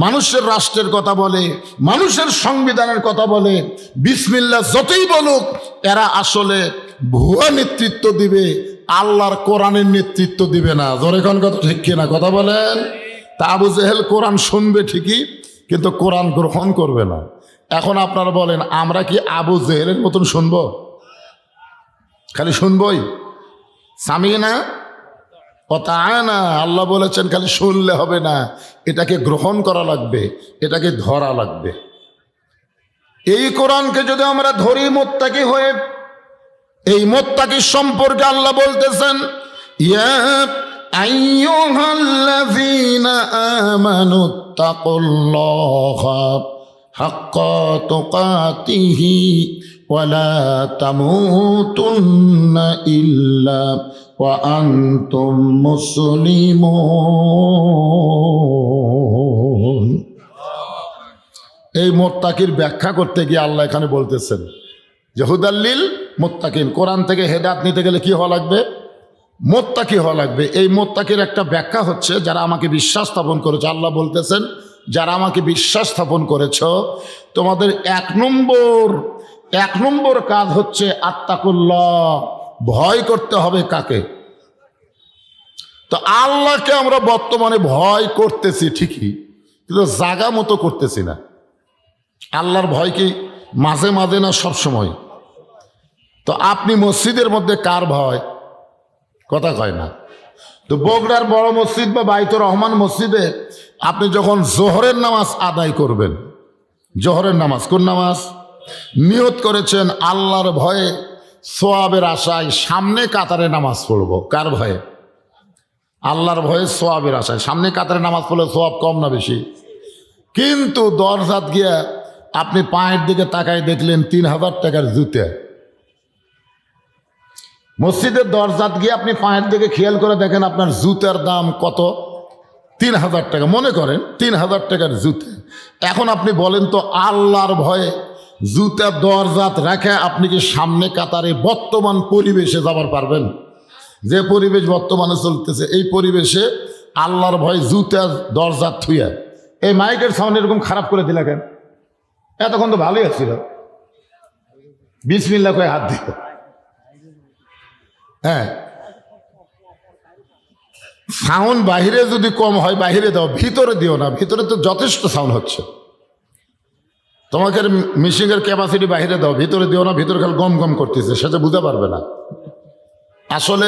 মানুষের রাষ্ট্রের কথা বলে, মানুষের সংবিধানের কথা বলে, বিসমিল্লাহ যতই বলুক, এরা আসলে ভুয়া নেতৃত্ব দিবে, আল্লাহর কোরআনের নেতৃত্ব দিবে না। জোরে কোন কথা ঠিক কিনা? কথা বলেন। তা আবু জেহেল কোরআন শুনবে ঠিকই, কিন্তু কোরআন গ্রহণ করবে না। এখন আপনারা বলেন, আমরা কি আবু জেহেলের মতন শুনবো? খালি শুনবই? সামিনা ওয়াতাআনা, আল্লাহ বলেছেন খালি শুনলে হবে না, এটাকে গ্রহণ করা লাগবে, এটাকে ধরা লাগবে। এই কোরআনকে যদি আমরা ধরি মুত্তাকি হয়ে, এই মুত্তাকি সম্পর্কে আল্লাহ বলতেছেন, ইয়া আইয়ুহাল্লাযীনা আমানুত্তাকুল্লাহা হাক্কা তুকাতিহি ওয়া লা তামুতুন্না ইল্লা ওয়া আনতুম মুসলিমুন। এই মুত্তাকির ব্যাখ্যা করতে গিয়ে আল্লাহ এখানে বলতেছেন যে হুদাল্লিল মুত্তাকিন, কোরআন থেকে হেদায়েত নিতে গেলে কি হওয়া লাগবে? মুত্তাকি হওয়া লাগবে। এই মুত্তাকির একটা ব্যাখ্যা হচ্ছে যারা আমাকে বিশ্বাস স্থাপন করেছে। আল্লাহ বলতেছেন, যারা আমাকে বিশ্বাস স্থাপন করেছ, তোমাদের এক নম্বর কাজ হচ্ছে আত্তাকুল্লাহ, ভয় করতে হবে। কাকে? তো আল্লাহকে আমরা বর্তমানে ভয় করতেছি ঠিকই, কিন্তু জাগা মতো করতেছি না। আল্লাহর ভয় কি মাঝে মাঝে না সব সময়? তো আপনি মসজিদের মধ্যে কার ভয়? কথা কয় না। তো বগুড়ার বড় মসজিদ বা বাইতুর রহমান মসজিদে আপনি যখন জোহরের নামাজ আদায় করবেন, জোহরের নামাজ, কোন নামাজ? নিয়ত করেছেন আল্লাহর ভয়ে, সোয়াবের আশায় সামনে কাতারে নামাজ পড়ব। কার ভয়ে? আল্লাহর ভয়ে, সোয়াবের আশায়। সামনে কাতারে নামাজ পড়লে সোয়াব কম না বেশি? কিন্তু দরজাত গিয়া আপনি পায়ের দিকে তাকায় দেখলেন 3000 টাকার জুতে। মসজিদের দরজাত গিয়ে আপনি পায়ের দিকে খেয়াল করে দেখেন আপনার জুতার দাম কত? 3000 টাকা। মনে করেন 3000 টাকার জুতে। এখন আপনি বলেন তো, আল্লাহর ভয়ে জুতার দরজাত রেখে আপনি কি সামনে কাতারে বর্তমান পরিবেশে যাবার পারবেন? যে পরিবেশ বর্তমানে চলতেছে, এই পরিবেশে আল্লাহর ভয় জুতার দরজাত থুইয়া এই মাইকের সাউন্ড এরকম খারাপ করে দিলা কেন? এতক্ষণ তো ভালোই আসছিল, বিসমিল্লাহ কয়ে হাত দিল। হ্যাঁ, সাউন্ড বাহিরে যদি কম হয় বাহিরে দাও, ভিতরে দিও না। ভিতরে তো যথেষ্ট সাউন্ড হচ্ছে। তোমাকে মিশিংয়ের ক্যাপাসিটি বাহিরে দাও, ভিতরে দিও না। ভিতরে খালি গম গম করতেছে, সেটা বুঝতে পারবে না। আসলে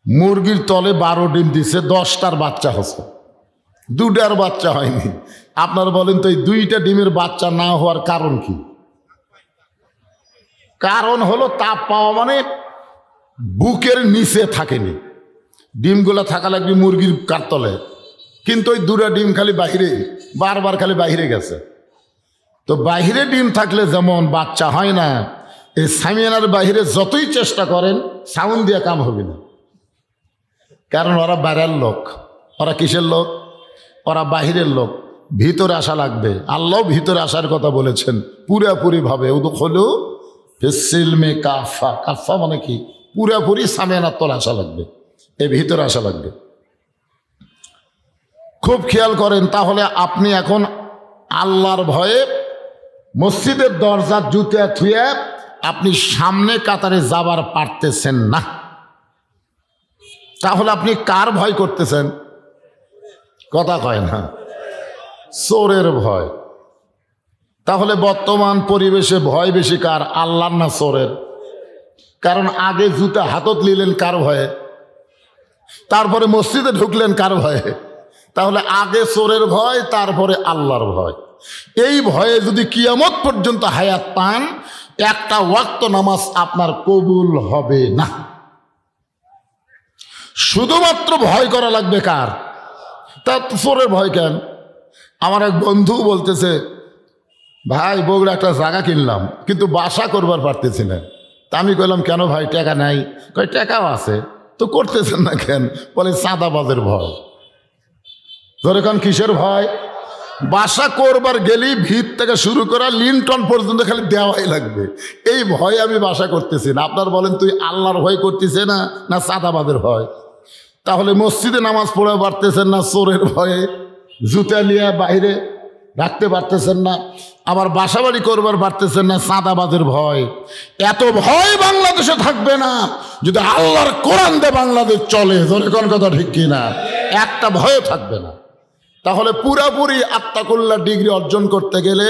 মুরগির তলে 12 ডিম দিছে, 10টার বাচ্চা হচ্ছে, 2টার বাচ্চা হয়নি। আপনারা বলেন তো, এই 2টা ডিমের বাচ্চা না হওয়ার কারণ কি? কারণ হলো তাপ পাওয়া, মানে বুকের নিচে থাকেনি। ডিমগুলো থাকা লাগবে মুরগির কারতলে, কিন্তু ওই 2টা ডিম খালি বাহিরে, বারবার খালি বাহিরে গেছে। তো বাহিরে ডিম থাকলে যেমন বাচ্চা হয় না, এই সামিয়ানার বাহিরে যতই চেষ্টা করেন সাউন্ড দিয়ে কাম হবে না। কারণ ওরা বাইরের লোক। ওরা কিসের লোক? ওরা বাহিরের লোক। ভিতরে আসা লাগবে। আল্লাহ ভিতরে আসার কথা বলেছেন পুরাপুরি ভাবে। উদখুলু ফিস-সিলমি কাফা। কাফা মানে কি? পুরাপুরি সামিয়ানার তলে আসা লাগবে, এই ভিতরে আসা লাগবে। খুব খেয়াল করেন, তাহলে আপনি এখন আল্লাহর ভয়ে মসজিদের দরজার জুতা থুয়ে আপনি সামনে কাতারে যাবার পারতেছেন না, তাহলে আপনি কার ভয় করতেছেন? কথা কয় না, চোরের ভয়। তাহলে বর্তমান পরিবেশে ভয় বেশি কার, আল্লাহর না চোরের? কারণ আগে জুতা হাতত নিলেন কার ভয়ে, তারপরে মসজিদে ঢুকলেন কার ভয়ে? তাহলে আগে চোরের ভয়, তারপরে আল্লাহর ভয়। এই ভয়ে যদি কিয়ামত পর্যন্ত হায়াত পান, একটা ওয়াক্ত নামাজ আপনার কবুল হবে না। শুধুমাত্র ভয় করা লাগবে কার? তার চোরের ভয় কেন? আমার এক বন্ধু বলতেছে, ভাই বগুড়া একটা জায়গা কিনলাম কিন্তু বাসা করবার পারতেছি না। তা আমি কইলাম, কেন ভাই, টাকা নাই? কয় টাকাও আছে, তো করতেছেন না কেন? বলে চাঁদাবাজের ভয়। ধরে কারণ কিসের ভয়? বাসা করবার গেলেই ভিত থেকে শুরু করা লিন্টন পর্যন্ত খালি দেওয়াই লাগবে, এই ভয়ে আমি বাসা করতেছি না। আপনার বলেন, তুই আল্লাহর ভয় করতেছে না, না চাঁদাবাজের ভয়? তাহলে মসজিদে নামাজ পড়ে পারতেছেন না চোরের ভয়ে, জুতা নিয়ে বাইরে রাখতে পারতেছেন না, আবার বাসা বাড়ি করবার পারতেছেন না চাঁদাবাজের ভয়। এত ভয় বাংলাদেশে থাকবে না যদি আল্লাহর কোরআন দিয়ে বাংলাদেশ চলে। ধরে কোন কথা ঠিক কিনা? একটা ভয়ও থাকবে না। তাহলে পুরাপুরি আত্মাকুল্লা ডিগ্রি অর্জন করতে গেলে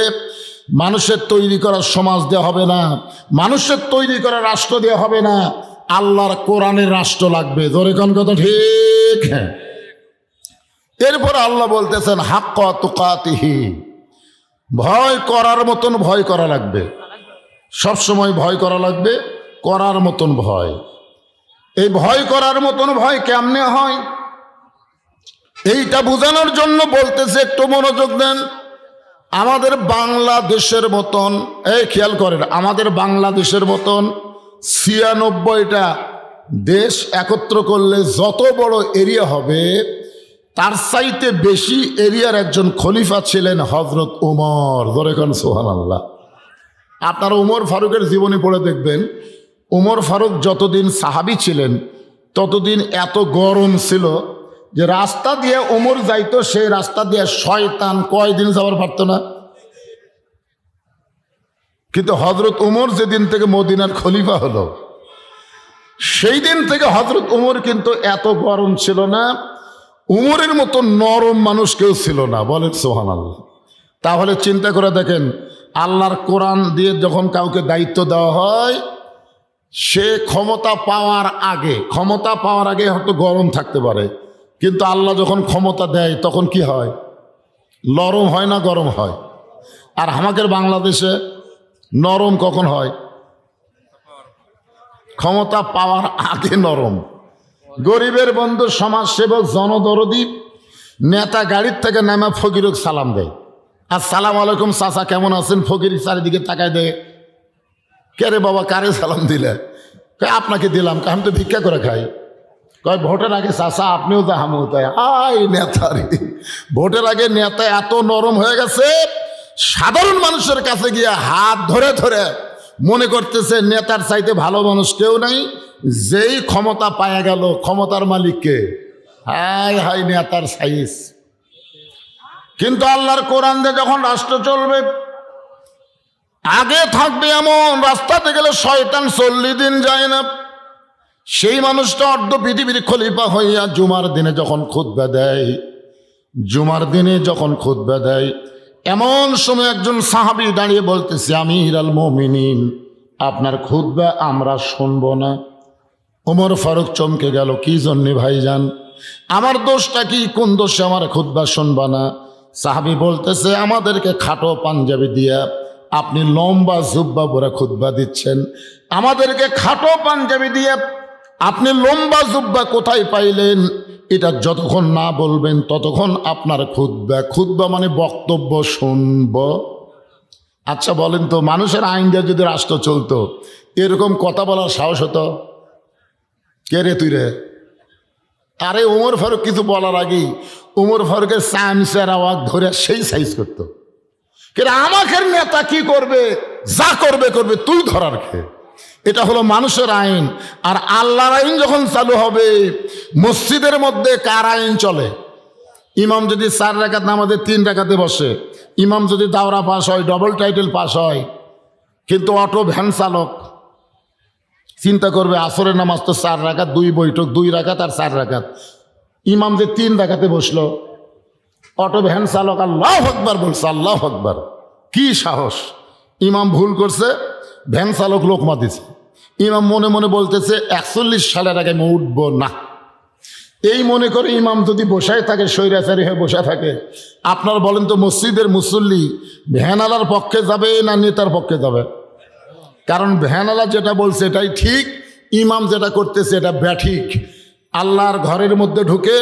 মানুষের তৈরি করা সমাজ দেওয়া হবে না, মানুষের তৈরি করা রাষ্ট্র দেওয়া হবে না, আল্লাহর কোরআনের রাষ্ট্র লাগবে। ধরে কোন কথা ঠিক? হ্যাঁ। এরপর আল্লাহ বলতেছেন, হাক্কা তুকাতিহি, ভয় করার মতন ভয় করা লাগবে, সবসময় ভয় করা লাগবে, করার মতন ভয়। এই ভয় করার মতন ভয় কেমনে হয় এইটা বোঝানোর জন্য বলতেছে, একটু মনোযোগ দেন। আমাদের বাংলাদেশের মতন, এই খেয়াল করেন, আমাদের বাংলাদেশের মতন ৯৬টা দেশ একত্র করলে যত বড় এরিয়া হবে, তার চাইতে বেশি এরিয়ার একজন খলিফা ছিলেন হজরত উমর। ধরে কোন সুবহানাল্লাহ। আপনারা উমর ফারুকের জীবনী পড়ে দেখবেন, উমর ফারুক যতদিন সাহাবী ছিলেন ততদিন এত গরম ছিল যে রাস্তা দিয়ে উমর যাইতো, সেই রাস্তা দিয়ে শয়তান কয়দিন যাওয়ার পারত না। কিন্তু হজরত উমর যেদিন থেকে মদিনার খলিফা হলো, সেই দিন থেকে হজরত উমর কিন্তু এত গরম ছিল না, উমরের মতো নরম মানুষ কেউ ছিল না। বলেন সুবহানাল্লাহ। তাহলে চিন্তা করে দেখেন, আল্লাহর কোরআন দিয়ে যখন কাউকে দায়িত্ব দেওয়া হয়, সে ক্ষমতা পাওয়ার আগে হয়তো গরম থাকতে পারে, কিন্তু আল্লাহ যখন ক্ষমতা দেয় তখন কি হয়? নরম হয় না গরম হয়? আর আমাদের বাংলাদেশে নরম কখন হয়? ক্ষমতা পাওয়ার আগে নরম। গরিবের বন্ধু, সমাজসেবক, জনদরদী নেতা গাড়ির থেকে নামে ফকিরক সালাম দেয়, আসসালামু আলাইকুম চাচা কেমন আছেন? ফকির চারিদিকে তাকায় দেয়, কে রে বাবা, কারে সালাম দিলে? আপনাকে দিলাম, আমি তো ভিক্ষা করে খাই। কয় ভোটের আগে চাচা আপনিও তো আমিও তাই। আয় নেতা রে, ভোটের আগে নেতা এত নরম হয়ে গেছে, সাধারণ মানুষের কাছে গিয়ে হাত ধরে ধরে মনে করতেছে নেতার চাইতে ভালো মানুষ কেউ নাই। যেই ক্ষমতা পায়া গেল, ক্ষমতার মালিককে হায় হায় নেতার সাইজ। কিন্তু আল্লাহর কোরআন দিয়ে যখন রাষ্ট্র চলবে, আগে থাকবে এমন রাস্তাতে গেলে শয়তান 40 দিন যায় না। সেই মানুষটা অর্ধ পৃথিবীর খলিফা হইয়া জুমার দিনে যখন খুতবা দেয়, এমন সময় একজন সাহাবী দাঁড়িয়ে বলতেছে, আমিরুল মুমিনিন, আপনার খুতবা আমরা শুনব না। ওমর ফারুক চমকে গেল, কি জন্যে ভাইজান? আমার দোষটা কি? কোন দোষে আমার খুতবা শুনবা না? সাহাবী বলতেছে, আমাদেরকে খাটো পাঞ্জাবি দিয়া আপনি লম্বা জুব্বা পরে খুতবা দিচ্ছেন, আমাদেরকে খাটো পাঞ্জাবি দিয়ে আপনি লম্বা জুব্বা কোথায় পাইলেন? এটা যতক্ষণ না বলবেন ততক্ষণ আপনার খুতবা মানে বক্তব্য শুনব। আচ্ছা বলেন তো, মানুষের আইন দিয়ে যদি রাষ্ট্র চলতো, এরকম কথা বলার সাহস হতো? কে রে তুই রে? আরে ওমর ফারুক কিছু বলার আগেই ওমর ফারুকের চামচের আওয়াজ ধরে সেই সাইজ করতো। কিন্তু আমাকে নেতা কি করবে? যা করবে করবে, তুই ধরার খেয়ে। এটা হলো মানুষের আইন। আর আল্লাহর আইন যখন চালু হবে, মসজিদের মধ্যে কার আইন চলে? ইমাম যদি 4 রাকাত নামাজে 3 রাকাতে বসে, ইমাম যদি দাওরা পাস হয়, ডবল টাইটেল পাস হয়, কিন্তু অটো ভ্যান চালক চিন্তা করবে আসরের নামাজ তো 4 রাকাত, 2 বৈঠক, 2 রাকাত আর 4 রাকাত, ইমাম যে 3 রাকাতে বসলো, অটো ভ্যান চালক আল্লাহু আকবার বলছে, আল্লাহু আকবার, কি সাহস! ইমাম ভুল করছে, ভ্যান চালক লোকমা দিছে, ইমাম মনে মনে বলতেছে 41 সালের আগে আমি উঠবো না। এই মনে করে ইমাম যদি বসায় থাকে, স্বৈরাচারী হয়ে বসে থাকে, আপনার বলেন তো মসজিদের মুসল্লি ভ্যানালার পক্ষে যাবে না নেতার পক্ষে যাবে? কারণ ভ্যানালা যেটা বলছে এটাই ঠিক, ইমাম যেটা করতেছে এটা ব্যাঠিক। আল্লাহর ঘরের মধ্যে ঢুকে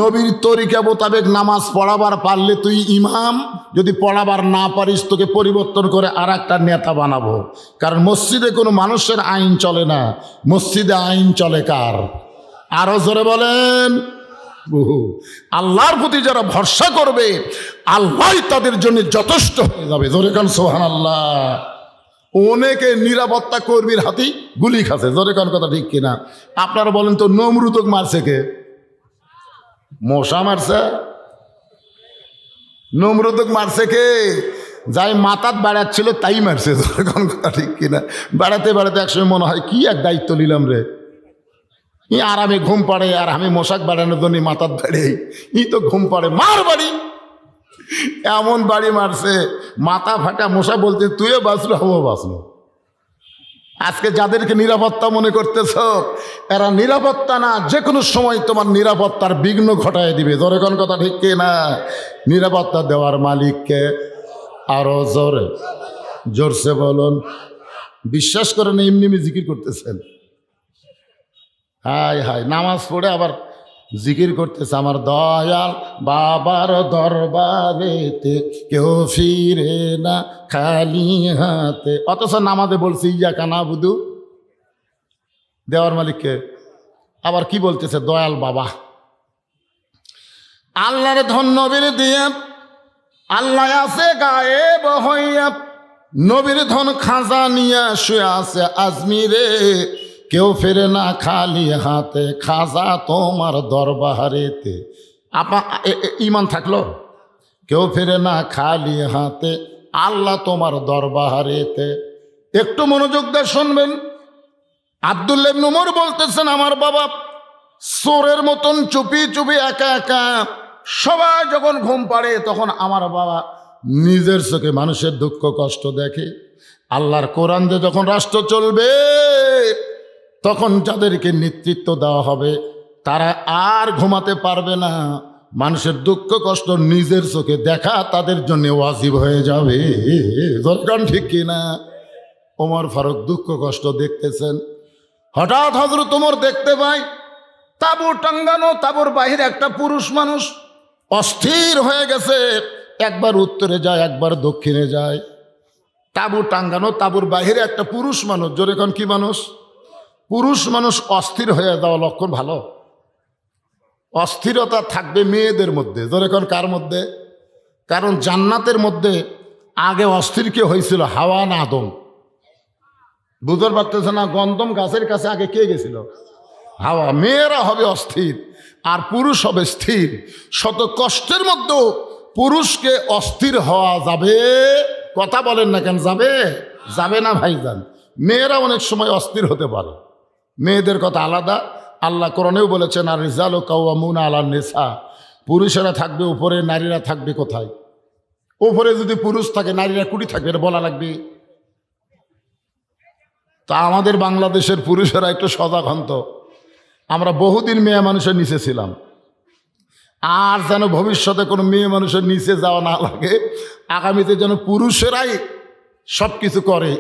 নবীর তরিকা মোতাবেক নামাজ পড়াবার পারলে তুই ইমাম, যদি পড়াবার না পারিস তোকে পরিবর্তন করে আর একটা নেতা বানাবো। কারণ মসজিদে কোনো মানুষের আইন চলে না, মসজিদে আইন চলে কার? আরো জোরে বলেন। আল্লাহর প্রতি যারা ভরসা করবে আল্লাহ তাদের জন্য যথেষ্ট হয়ে যাবে। জোরে কান সুবহানাল্লাহ। অনেকে নিরাপত্তা কর্মীর হাতেই গুলি খাচ্ছে, জোরে কান কথা ঠিক কিনা? আপনারা বলেন তো নমরুদক মারছে কে? মশা মারছে? নমরুদক মারছে কে? যাই মাথাত বাড়াচ্ছিল তাই মারছে, জোরে কান কথা ঠিক কিনা? বেড়াতে বেড়াতে একসময় মনে হয় কি এক দায়িত্ব নিলাম রে, ই আরামে ঘুম পাড়ে আর আমি মশাক বাড়ানোর জন্য মাথার বাড়ি, ই তো ঘুম পাড়ে, মার বাড়ি। এমন বাড়ি মারছে মাথা ফাটা, মশা বলতে তুইও বাঁচলো হবো বাঁচলো। আজকে যাদেরকে নিরাপত্তা মনে করতেছ এরা নিরাপত্তা না, যে কোনো সময় তোমার নিরাপত্তার বিঘ্ন ঘটায় দিবে। জোরে কোন কথা ঠিক কি না? নিরাপত্তা দেওয়ার মালিককে আরো জোরে জোরসে বলুন। বিশ্বাস করেন এমনি এমনি জিকির করতেছেন? হায় হায়, নামাজ পড়ে আবার জিকির করতেছে, আমার দয়াল বাবার দরবারেতে কেউ ফিরে না খালি হাতে। অথচ নামাজে বলছে ইয়াকা নাবুদু, দেওয়ার মালিককে। আবার কি বলতেছে? দয়াল বাবা। আল্লাহর ধন নবীর দিয়ে, আল্লাহ আছে গায়েব হইয়া, নবীর ধন খাজা নিয়া শুয়ে আছে আজমিরে, কেউ ফেরে না খালি হাতে, খাজা তোমার দরবারেতে। ইমান থাকলো? কেউ ফেরে না খালি হাতে, আল্লাহ তোমার দরবারেতে। একটু মনোযোগ দিয়ে শুনবেন। আব্দুল্লাহ ইবনে উমর বলতেছেন, আমার বাবা চোরের মতন চুপি চুপি একা একা, সবাই যখন ঘুম পাড়ে তখন আমার বাবা নিজের চোখে মানুষের দুঃখ কষ্ট দেখে। আল্লাহর কোরআন যে যখন রাষ্ট্র চলবে, তখন যাদেরকে নেতৃত্ব দেওয়া হবে তারা আর ঘুমাতে পারবে না, মানুষের দুঃখ কষ্ট নিজের চোখে দেখা তাদের জন্য ওয়াজিব হয়ে যাবে। দরকার ঠিক কিনা? ওমর ফারুক দুঃখ কষ্ট দেখতেছেন, হঠাৎ হযরত ওমর দেখতে পায় তাঁবু টাঙ্গানো, তাঁবুর বাহিরে একটা পুরুষ মানুষ অস্থির হয়ে গেছে, একবার উত্তরে যায় একবার দক্ষিণে যায়। তাঁবু টাঙ্গানো, তাঁবুর বাহিরে একটা পুরুষ মানুষ। জোরে কোন কি মানুষ? পুরুষ মানুষ অস্থির হয়ে যাওয়া লক্ষণ ভালো? অস্থিরতা থাকবে মেয়েদের মধ্যে। জোরে কোন কার মধ্যে? কারণ জান্নাতের মধ্যে আগে অস্থির কে হয়েছিল? হাওয়া না আদম? বুঝতে পারতেছে না? গন্ধম গাছের কাছে আগে কে গেছিল? হাওয়া। মেয়েরা হবে অস্থির আর পুরুষ হবে স্থির। শত কষ্টের মধ্যেও পুরুষকে অস্থির হওয়া যাবে? কথা বলেন না কেন? যাবে? যাবে না ভাইজান। মেয়েরা অনেক সময় অস্থির হতে পারে, মেয়েদের কথা আলাদা। আল্লাহ কোরআনেও বলেছেন, আর রিজালু কাওয়ামুনা আলান নিসা, পুরুষেরা থাকবে উপরে, নারীরা থাকবে কোথায়? উপরে যদি পুরুষ থাকে নারীরা কুড়ি থাকবে, এটা বলা লাগবে? তা আমাদের বাংলাদেশের পুরুষেরা একটু সজাগ হন তো। আমরা বহুদিন মেয়ে মানুষের নিচে ছিলাম, আর যেন ভবিষ্যতে কোনো মেয়ে মানুষের নিচে যাওয়া না লাগে, আগামীতে যেন পুরুষেরাই সব কিছু করে,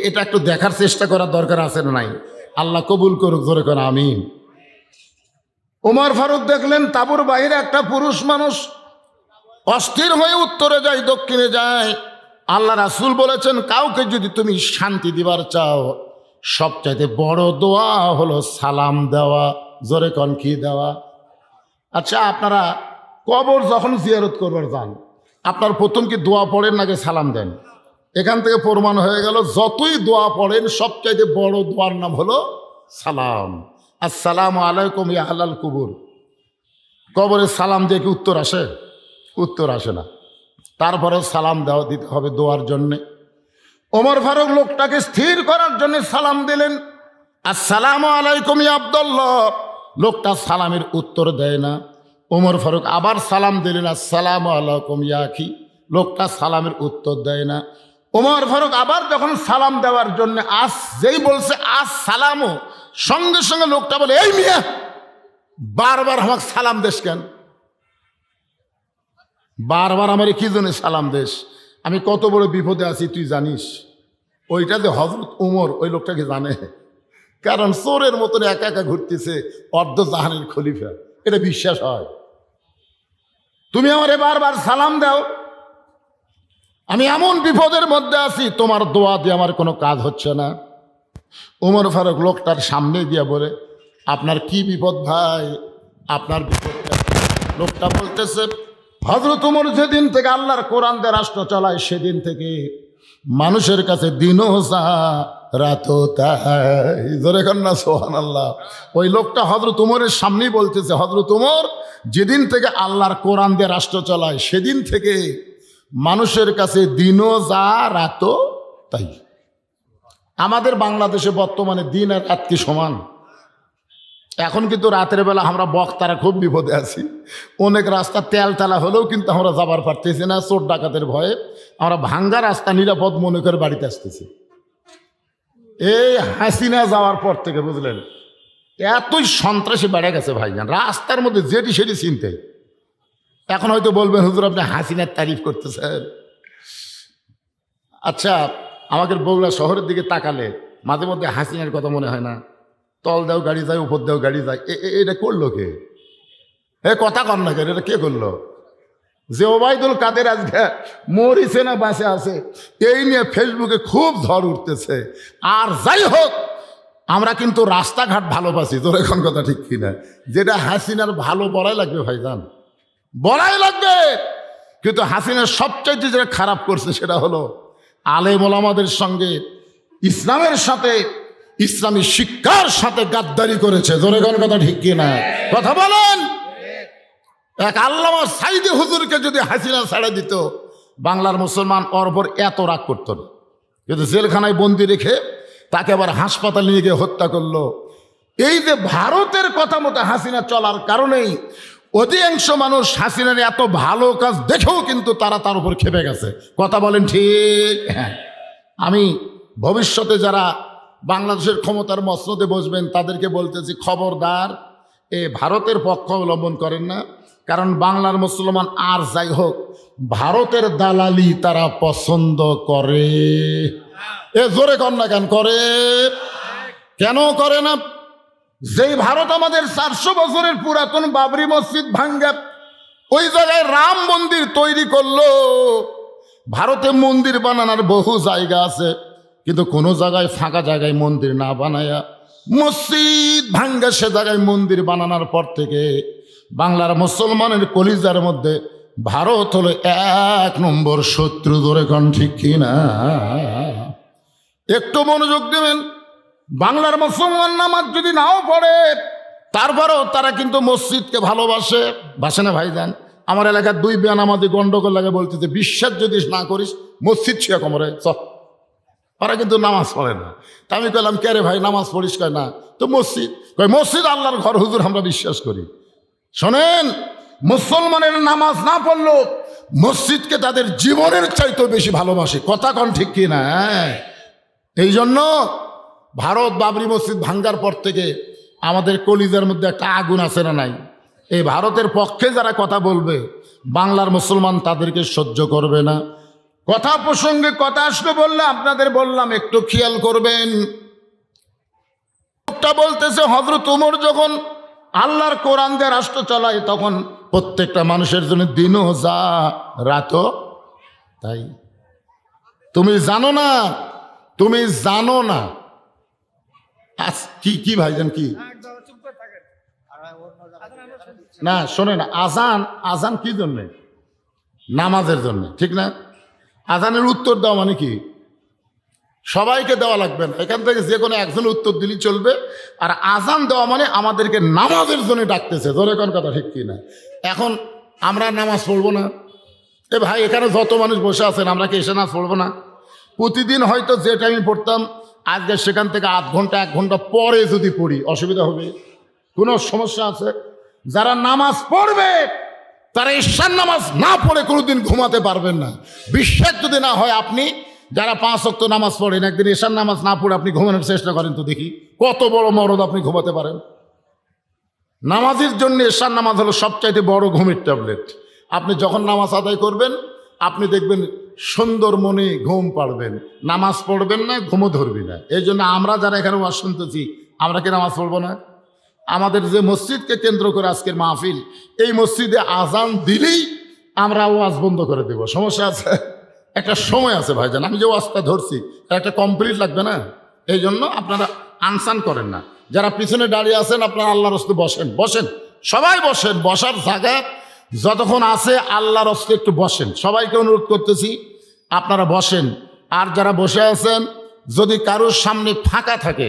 এটা একটু দেখার চেষ্টা করার দরকার আছে না নাই? আল্লাহ কবুল করুক, জোরে করে আমিন। ওমর ফারুক দেখলেন তাঁবুর বাইরে একটা পুরুষ মানুষ অস্থির হয়ে উত্তরে যায় দক্ষিণে যায়। আল্লাহ রাসূল বলেছেন, কাউকে যদি তুমি শান্তি দিবার চাও, সবচাইতে বড় দোয়া হলো সালাম দেওয়া। জোরে কন কি দেওয়া? আচ্ছা, আপনারা কবর যখন জিয়ারত করবার যান, আপনার প্রথম কি দোয়া পড়েন নাকি সালাম দেন? এখান থেকে প্রমাণ হয়ে গেল যতই দোয়া পড়েন সবচাইতে বড় দোয়ার নাম হলো সালাম। আসসালামু আলাইকুম ইয়া আহলাল কুবুর। কবরে সালাম দিয়ে কি উত্তর আসে? উত্তর আসে না। তারপরে সালাম দেওয়া দিতে হবে দোয়ার জন্যে। ওমর ফারুক লোকটাকে স্থির করার জন্য সালাম দিলেন, আসসালামু আলাইকুম ইয়া আব্দুল্লাহ। লোকটা সালামের উত্তর দেয় না। ওমর ফারুক আবার সালাম দিলেন, আসসালামু আলাইকুম ইয়া আখি। লোকটা সালামের উত্তর দেয় না। ওমর ফারুক আবার যখন সালাম দেওয়ার জন্য যেই বলছে আসসালামু, সঙ্গে সঙ্গে লোকটা বলে, এই মিয়া বারবার আমাকে সালাম দেশ কেন? বারবার আমার কি জন্য সালাম দেশ? আমি কত বড় বিপদে আছি তুই জানিস? ওইটা যে হযরত ওমর ওই লোকটাকে জানে, কারণ চোরের মতন একা একা ঘুরতেছে অর্ধ জাহানের খলিফা, এটা বিশ্বাস হয়? তুমি আমারে বারবার সালাম দাও, আমি এমন বিপদের মধ্যে আছি, তোমার দোয়া দিয়ে আমার কোনো কাজ হচ্ছে না। ওমর ফারুক লোকটার সামনে গিয়ে বলে, আপনার কি বিপদ ভাই? আপনার বিপদটা? লোকটা বলতেছে, হযরত ওমর যেদিন থেকে আল্লাহর কোরআন দিয়ে রাষ্ট্র চালায়, সেদিন থেকে মানুষের কাছে দিনও যা রাতও তাই। জোরে কন্যা সুবহানাল্লাহ। ওই লোকটা হযরত ওমরের সামনেই বলতেছে, হযরত ওমর যেদিন থেকে আল্লাহর কোরআন দিয়ে রাষ্ট্র চালায়, সেদিন থেকে মানুষের কাছে দিনও যা রাতও তাই। আমাদের বাংলাদেশে বর্তমানে দিন আর রাত কি সমান? এখন কিন্তু রাতের বেলা আমরা বক্তারা খুব বিপদে আছি। অনেক রাস্তা তেলতালা হলেও কিন্তু আমরা যাবার পারতেছি না, চোর ডাকাতের ভয়ে। আমরা ভাঙ্গা রাস্তা নিরাপদ মনে করে বাড়িতে আসতেছি। এই হাসিনা যাওয়ার পর থেকে বুঝলেন, এতই সন্ত্রাসী বেড়ে গেছে ভাইজান, রাস্তার মধ্যে যেটি সেটি চিনতে। এখন হয়তো বলবেন, হুজুর আপনি হাসিনার তারিফ করতেছেন। আচ্ছা, আমাদের বগুড়া শহরের দিকে তাকালে মাঝে মধ্যে হাসিনার কথা মনে হয় না? তল দেও গাড়ি যায়, উপর দেও গাড়ি যায়। এটা করলো কে? কথা কর না কেন? এটা কে করলো? যে ওবায়দুল কাদের আজকে মরিছে না বাঁচে আছে, এই নিয়ে ফেসবুকে খুব ঝড় উঠতেছে। আর যাই হোক, আমরা কিন্তু রাস্তাঘাট ভালোবাসি, তোর এখন কথা ঠিক কিনা? যেটা হাসিনার ভালো বলাই লাগবে ভাইজান, বলাই লাগবে। কিন্তু হাসিনার সবচাইতে যেটা খারাপ করছে সেটা হলো আলেম ওলামাদের সঙ্গে, ইসলামের সাথে, ইসলামী শিক্ষার সাথে গাদ্দারি করেছে। জোরে কোন কথা ঠিক কিনা? কথা বলেন। এক আল্লামা সাইদি হুজুরকে যদি হাসিনা ছাড়া দিত, বাংলার মুসলমান অর্বর এত রাগ করত না। কিন্তু জেলখানায় বন্দি রেখে তাকে আবার হাসপাতালে নিয়ে গিয়ে হত্যা করলো। এই যে ভারতের কথা মতো হাসিনা চলার কারণেই অধিকাংশ মানুষ হাসিনার এত ভালো কাজ দেখেও কিন্তু তারা তার উপর খেপে গেছে। কথা বলেন ঠিক? হ্যাঁ, আমি ভবিষ্যতে যারা বাংলাদেশের ক্ষমতার মসনদে বসবেন তাদেরকে বলতেছি, খবরদার ভারতের পক্ষ অবলম্বন করেন না। কারণ বাংলার মুসলমান আর যাই হোক, ভারতের দালালি তারা পছন্দ করে। জোরে কর না কেন? করে। কেন করে না? যেই ভারত আমাদের 400 বছরের পুরাতন বাবরি মসজিদ ভাঙ্গা ওই জায়গায় রাম মন্দির তৈরি করলো। ভারতে মন্দির বানানোর বহু জায়গা আছে, কিন্তু কোনো জায়গায় ফাঁকা জায়গায় মন্দির না বানায়া মসজিদ ভাঙ্গা সে জায়গায় মন্দির বানানোর পর থেকে বাংলার মুসলমানের কলিজার মধ্যে ভারত হলো 1 নম্বর শত্রু। ধরে কোন ঠিক কিনা? একটু মনোযোগ দেবেন। বাংলার মুসলমান নামাজ যদি নাও পড়ে, তারপরেও তারা কিন্তু মসজিদকে ভালোবাসে। বাসে না ভাইজান? আমার এলাকার 2 বেনামাজি গন্ডগোল লাগে, বলতেছে বিশ্বাস যদি না করিস মসজিদ ছুঁয়া কোমরে চল। ওরা কিন্তু নামাজ পড়ে না। তা আমি কইলাম, কে রে ভাই নামাজ পড়িস? কয় না। তো মসজিদ? কয় মসজিদ আল্লাহর ঘর হুজুর, আমরা বিশ্বাস করি। শোনেন, মুসলমানের নামাজ না পড়লো মসজিদকে তাদের জীবনের চাইতেও বেশি ভালোবাসে। কথা কন ঠিক কি না? এই জন্য ভারত বাবরি মসজিদ ভাঙ্গার পর থেকে আমাদের কলিজার মধ্যে একটা আগুন আছে না নাই? এই ভারতের পক্ষে যারা কথা বলবে, বাংলার মুসলমান তাদেরকে সহ্য করবে না। কথা প্রসঙ্গে কথা আসলে বললে আপনাদের বললাম, একটু খেয়াল করবেন। লোকটা বলতেছে, হযরত ওমর যখন আল্লাহর কোরআন দিয়ে রাষ্ট্র চালায়, তখন প্রত্যেকটা মানুষের জন্য দিনও যা রাতও তাই। তুমি জানো না, তুমি জানো না। কি ভাইজান কি না? শোনেন, আজান কি জন্যে? নামাজের জন্য, ঠিক না? আজানের উত্তর দাও মানে কি? সবাইকে দেওয়া লাগবে না, এখান থেকে যে কোনো একজন উত্তর দিলেই চলবে। আর আজান দেওয়া মানে আমাদেরকে নামাজের জন্য ডাকতেছে, ধরে কোন কথা ঠিক কি না? এখন আমরা নামাজ পড়বো না? এ ভাই, এখানে যত মানুষ বসে আছেন, আমরা কি এসে নামাজ পড়বো না? প্রতিদিন হয়তো যে টাইমে পড়তাম, আজকে সেখান থেকে আধ ঘন্টা 1 ঘন্টা পরে যদি পড়ি, অসুবিধা হবে? কোনো সমস্যা আছে? যারা নামাজ পড়বে তারা ঈশার নামাজ না পড়ে কোনোদিন ঘুমাতে পারবেন না। বিশ্বাস যদি না হয়, আপনি যারা 5 ওয়াক্ত নামাজ পড়েন, একদিন ঈশার নামাজ না পড়ে আপনি ঘুমানোর চেষ্টা করেন তো দেখি, কত বড় মরদ আপনি ঘুমাতে পারেন। নামাজের জন্য ঈশার নামাজ হলো সবচাইতে বড় ঘুমের ট্যাবলেট। আপনি যখন নামাজ আদায় করবেন, আপনি দেখবেন সুন্দর মনে ঘুম পাড়বেন, নামাজ পড়বেন না, ঘুমও ধরবি না। এই জন্য আমরা যারা এখানে ওয়াজ শুনতেছি, আমরা কি নামাজ পড়বো না? আমাদের যে মসজিদকে কেন্দ্র করে আজকের মাহফিল, এই মসজিদে আজান দিলেই আমরা ওয়াজ বন্ধ করে দেব। সমস্যা আছে? একটা সময় আছে ভাইজান, আমি যে ওয়াজটা ধরছি একটা কমপ্লিট লাগবে না? এই জন্য আপনারা আনসান করেন না। যারা পিছনে দাঁড়িয়ে আছেন, আপনারা আল্লাহর রাস্তে বসেন, বসেন, সবাই বসেন। বসার জায়গা যতক্ষণ আছে আল্লাহর রাস্তে একটু বসেন। সবাইকে অনুরোধ করতেছি আপনারা বসেন। আর যারা বসে আছেন, যদি কারোর সামনে ফাঁকা থাকে,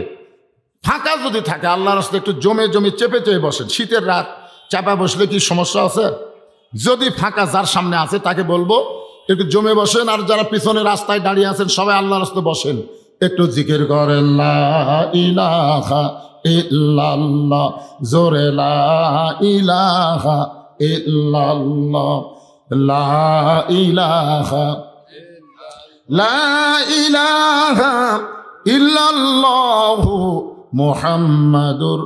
ফাঁকা যদি থাকে, আল্লাহর রাস্তায় একটু জমে জমে চেপে চেপে বসেন। শীতের রাত চাপা বসলে কি সমস্যা আছে? যদি ফাঁকা যার সামনে আছে তাকে বলবো একটু জমে বসেন। আর যারা পিছনে রাস্তায় দাঁড়িয়ে আছেন, সবাই আল্লাহর রাস্তায় বসেন, একটু জিকির করেন লা ইলাহা ইল্লাল্লাহ, জোরে লা ইলাহা ইল্লাল্লাহ, লা ইলাহা, লা ইলাহা ইল্লাল্লাহু মুহাম্মাদুর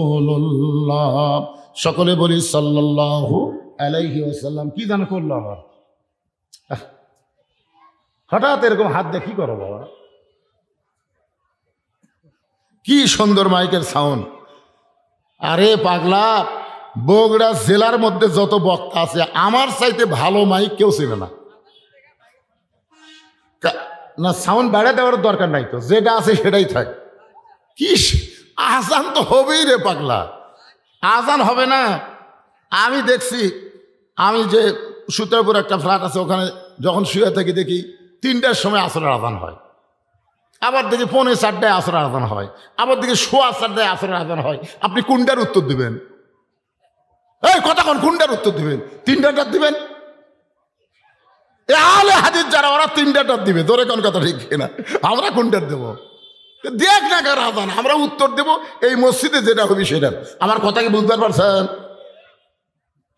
রাসূলুল্লাহ। সকলে বলি সাল্লাল্লাহু আলাইহি ওয়াসাল্লাম। কি জানো করলো আবার? হঠাৎ এরকম হাত দিয়ে কি করো বাবা? কি সুন্দর মাইকের সাউন্ড! আরে পাগলা, বগুড়া জেলার মধ্যে যত বক্তা আছে, আমার চাইতে ভালো মাইক কেউ ছিল না। না, সাউন্ড বাড়া দেওয়ার দরকার নাই তো, যেটা আছে সেটাই থাক। কি আজান তো হবেই রে পাগলা, আজান হবে না? আমি দেখছি, আমি যে সুতারপুর একটা ফ্ল্যাট আছে, ওখানে যখন শুয়ে থাকি দেখি 3টার সময় আসরের আজান হয়, আবার দেখি 4:45 আসরের আজান হয়, আবার দেখি 4:15 আসরের আজান হয়। আপনি কোনটার উত্তর দিবেন? এই কতক্ষণ কোনটার উত্তর দিবেন? 3টার দিবেন? আলে হাদিস যারা, ওরা 3টার দিবে, ধরে কোন কথা ঠিক না? আমরা কোনটার দেবো? দেখ না কার আজান, আমরা উত্তর দেবো এই মসজিদে যেটা হবে সেটা। আমার কথা কি বুঝতে পারছেন?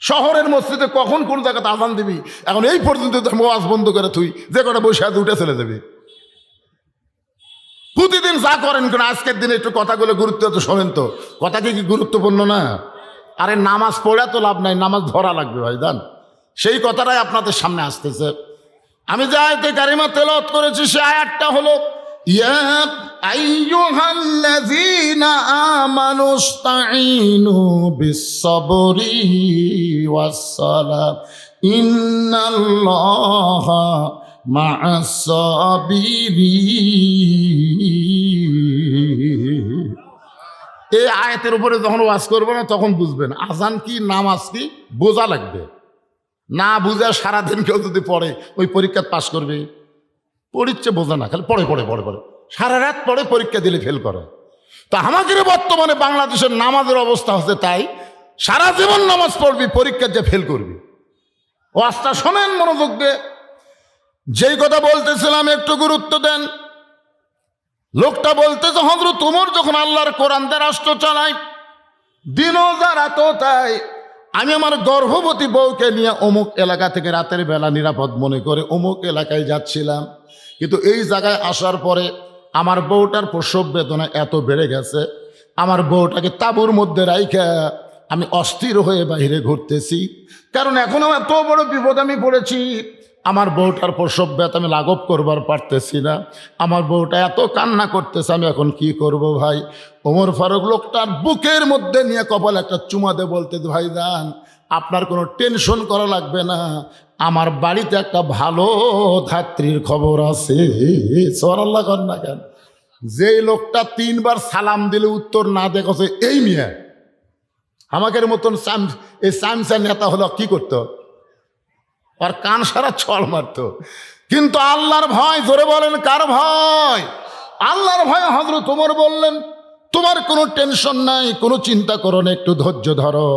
শহরের মসজিদে কখন কোন জায়গাতে আজান দিবি, এখন এই পর্যন্ত ওয়াজ বন্ধ করে তুই যে কটা বসে হাতে উঠে চলে যাবি। প্রতিদিন যা করেন কেন, আজকের দিনে একটু কথাগুলো গুরুত্ব তো শোনেন তো, কথা কি গুরুত্বপূর্ণ না? আরে নামাজ পড়া তো লাভ নাই, নামাজ ধরা লাগবে ভাই দান। সেই কথাটাই আপনাদের সামনে আসতেছে। আমি যে আয়াতে কারিমা তেলাওয়াত করেছি, সে আয়াতটা হলো ইয়া আইয়ুহাল্লাযীনা আমানুস্তাঈনু বিস-সাবরি ওয়াস-সালাহ ইন্নাল্লাহা মা'আস-সাবিরিন। এই আয়াতের উপরে যখন ওয়াজ করবো না, তখন বুঝবেন আজান কি নামাজ কি বোঝা লাগবে। না বুঝা সারাদিন কেউ যদি পড়ে, ওই পরীক্ষা পাস করবে? পড়িচ্ছে বোঝা না, খালি পড়ে পড়ে পড়ে পড়ে, সারা রাত পড়ে, পরীক্ষা দিলে ফেল করে। তা আমাদের বর্তমানে বাংলাদেশের নামাজের অবস্থা হচ্ছে তাই, সারা জীবন নামাজ পড়বি, পরীক্ষা যে ফেল করবি। ওয়াজটা শোনেন মনোযোগ দিয়ে। যেই কথা বলতেছিলাম একটু গুরুত্ব দেন। লোকটা বলতেছে, হযরত ওমর যখন আল্লাহর কোরআন দিয়ে রাষ্ট্র চালায়, দিনও যা রাতও তাই, আমি আমার গর্ভবতী বউকে নিয়ে অমুক এলাকা থেকে রাতের বেলা নিরাপদ মনে করে অমুক এলাকায় যাচ্ছিলাম। কিন্তু এই জায়গায় আসার পরে আমার বউটার প্রসব বেদনা এত বেড়ে গেছে, আমার বউটাকে তাঁবুর মধ্যে রাইখা আমি অস্থির হয়ে বাইরে ঘুরতেছি। কারণ এখনও এত বড় বিপদ আমি পড়েছি, আমার বউটার প্রসব ব্যথা আমি লাঘব করবার পারতেছি না, আমার বউটা এত কান্না করতেছে, আমি এখন কি করব ভাই? ওমর ফারুক লোকটার বুকের মধ্যে নিয়ে কপাল একটা চুমা দে, বলতে ভাইজান আপনার কোনো টেনশন করা লাগবে না, আমার বাড়িতে একটা ভালো ধাত্রীর খবর আছে। সুবহানাল্লাহ কর না কেন? যেই লোকটা 3বার সালাম দিলে উত্তর না দেখছে, এই মিয়া আমাদের মতন এই সামসা নেতা হলো কি করতো? আর কান সারা ছড় মারতো। কিন্তু আল্লাহর ভয়, জোরে বলেন কার ভয়? আল্লাহর ভয়। হযরত ওমর বললেন, তোমার কোনো টেনশন নাই, কোনো চিন্তা করো না, একটু ধৈর্য ধরো,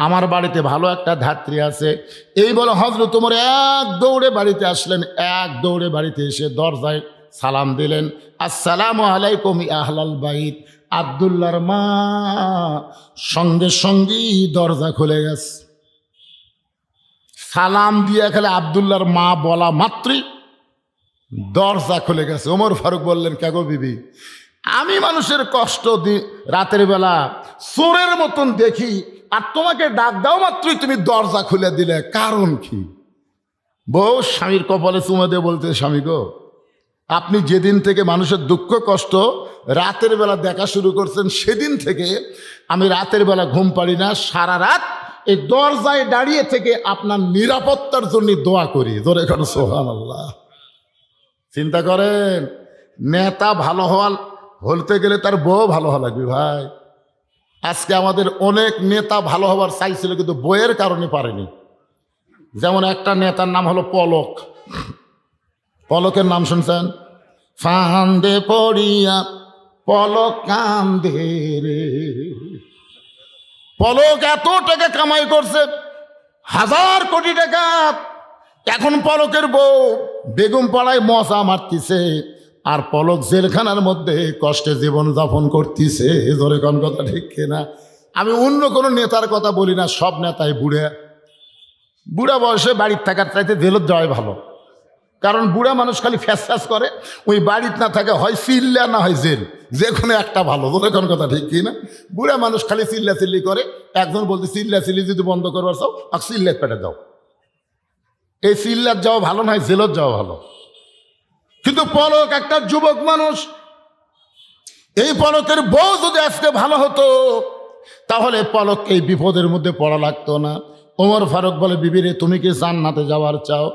আমার বাড়িতে ভালো একটা ধাত্রী আছে। এই বলে হযরত ওমর এক দৌড়ে বাড়িতে আসলেন। এক দৌড়ে বাড়িতে এসে দরজায় সালাম দিলেন, আসসালামু আলাইকুম ইয়া আহলাল বাইত। আব্দুল্লাহর মা সঙ্গে সঙ্গেই দরজা খুলে গেছে। সালাম দিয়ে খেলে আব্দুল্লাহর মা বলা মাত্রই দরজা খুলে গেছে। ওমর ফারুক বললেন, কেগো বিবি, আমি মানুষের কষ্ট রাতের বেলা চোরের মতন দেখি, আর তোমাকে ডাক দাও মাত্রই তুমি দরজা খুলে দিলে, কারণ কি? বউ স্বামীর কপালে চুমা দিয়ে বলতে, স্বামী গো, আপনি যেদিন থেকে মানুষের দুঃখ কষ্ট রাতের বেলা দেখা শুরু করছেন, সেদিন থেকে আমি রাতের বেলা ঘুম পারি না, সারা রাত এই দরজায় দাঁড়িয়ে থেকে আপনার নিরাপত্তার জন্য দোয়া করি। জোরে করে সুবহানাল্লাহ। চিন্তা করেন, নেতা ভালো হতে গেলে তার বউ ভালো হওয়া লাগবে ভাই। আজকে আমাদের অনেক নেতা ভালো হওয়ার চাইছিল, কিন্তু বইয়ের কারণে পারেনি। যেমন একটা নেতার নাম হলো পলক। পলকের নাম শুনছেন? ফান্দে পড়িয়া পলক কান্দে রে। পলক এত টাকা কামাই করছে, 1000 কোটি টাকা। এখন পলকের বউ বেগম পাড়ায় মশা মারতিছে, আর পলক জেলখানার মধ্যে কষ্টে জীবন যাপন করতেছে। ধরে কোন কথা ঠিক কিনা? আমি অন্য কোনো নেতার কথা বলি না, সব নেতাই বুড়া বয়সে বাড়ির থাকার চাইতে জেলত যাওয়াই ভালো। কারণ বুড়া মানুষ খালি ফ্যাস ফ্যাস করে, ওই বাড়িতে না থাকে হয় চিল্লা না হয় জেল, যে কোনো একটা ভালো। ধরে কোন কথা ঠিক কিনা? বুড়া মানুষ খালি চিল্লা চিল্লি করে। একজন বলতে, চিল্লা চিল্লি যদি বন্ধ করবার চাও, আর চিল্লাত পেটে দাও। এই চিল্লার যাওয়া ভালো নয়, জেলত যাওয়া ভালো। কিন্তু পলক একটা যুবক মানুষ, এই পলকের বউ যদি আজকে ভালো হতো, তাহলে পলক এই বিপদের মধ্যে পড়া লাগতো না। ওমর ফারুক বলে, বিবিরে তুমি কি জান্নাতে যাওয়ার চাও?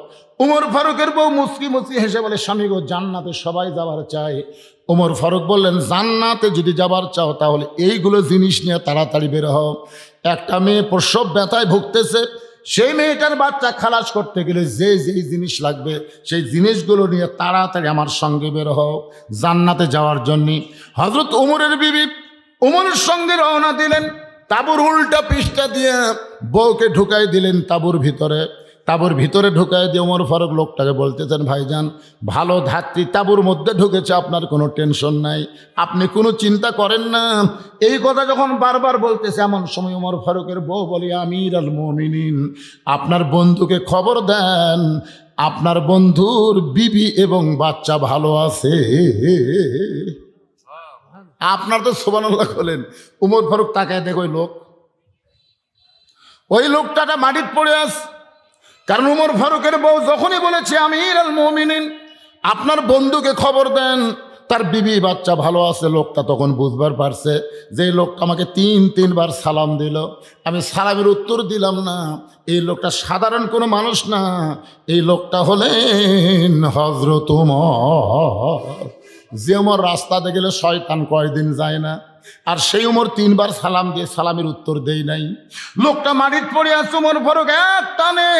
ওমর ফারুকের বউ মুচকি মুচকি হেসে বলে, স্বামী গো, জান্নাতে সবাই যাওয়ার চায়। ওমর ফারুক বললেন, জান্নাতে যদি যাবার চাও তাহলে এইগুলো জিনিস নিয়ে তাড়াতাড়ি বের হও। একটা মেয়ে প্রসব ব্যথায় ভুগতেছে, সেই মেয়েটার বাচ্চা খালাস করতে গেলে যে যেই জিনিস লাগবে সেই জিনিসগুলো নিয়ে তাড়াতাড়ি আমার সঙ্গে বের হও জান্নাতে যাওয়ার জন্যে। হযরত ওমরের বিবি ওমরের সঙ্গে রওনা দিলেন। তাঁবুর উল্টা পৃষ্ঠা দিয়ে বউকে ঢুকাই দিলেন তাঁবুর ভিতরে ঢুকাই দিয়ে ওমর ফারুক লোকটাকে বলতেছেন, ভাইজান, ভালো ধাত্রী তাঁবুর মধ্যে ঢুকেছে, আপনার কোনো টেনশন নাই, আপনি কোনো চিন্তা করেন না। এই কথা যখন বারবার বলতেছে, এমন সময় ওমর ফারুকের বউ বলি, আমির আল মুমিনিন, আপনার বন্ধুকে খবর দেন, আপনার বন্ধুর বিবি এবং বাচ্চা ভালো আছে। আপনার তো সুবহানাল্লাহ বলেন। ওমর ফারুক তাকায় দেখো, ওই লোকটা মাটির পড়ে আস। কারণ ওমর ফারুকের বউ যখনই বলেছে, আমির আল মুমিনিন, আপনার বন্ধুকে খবর দেন, তার বিবি বাচ্চা ভালো আছে, লোকটা তখন বুঝবার পারছে যে এই লোকটা আমাকে 3-3 বার সালাম দিল, আমি সালামের উত্তর দিলাম না। এই লোকটা সাধারণ কোনো মানুষ না, এই লোকটা হলেন হযরত ওমর। যে ওমর রাস্তাতে গেলে শয়তান কয়দিন যায় না, আর সেই ওমর 3 বার সালাম দিয়ে সালামের উত্তর দেই নাই। লোকটা মাটির পড়ে আছে। ওমর ফারুক এক টানে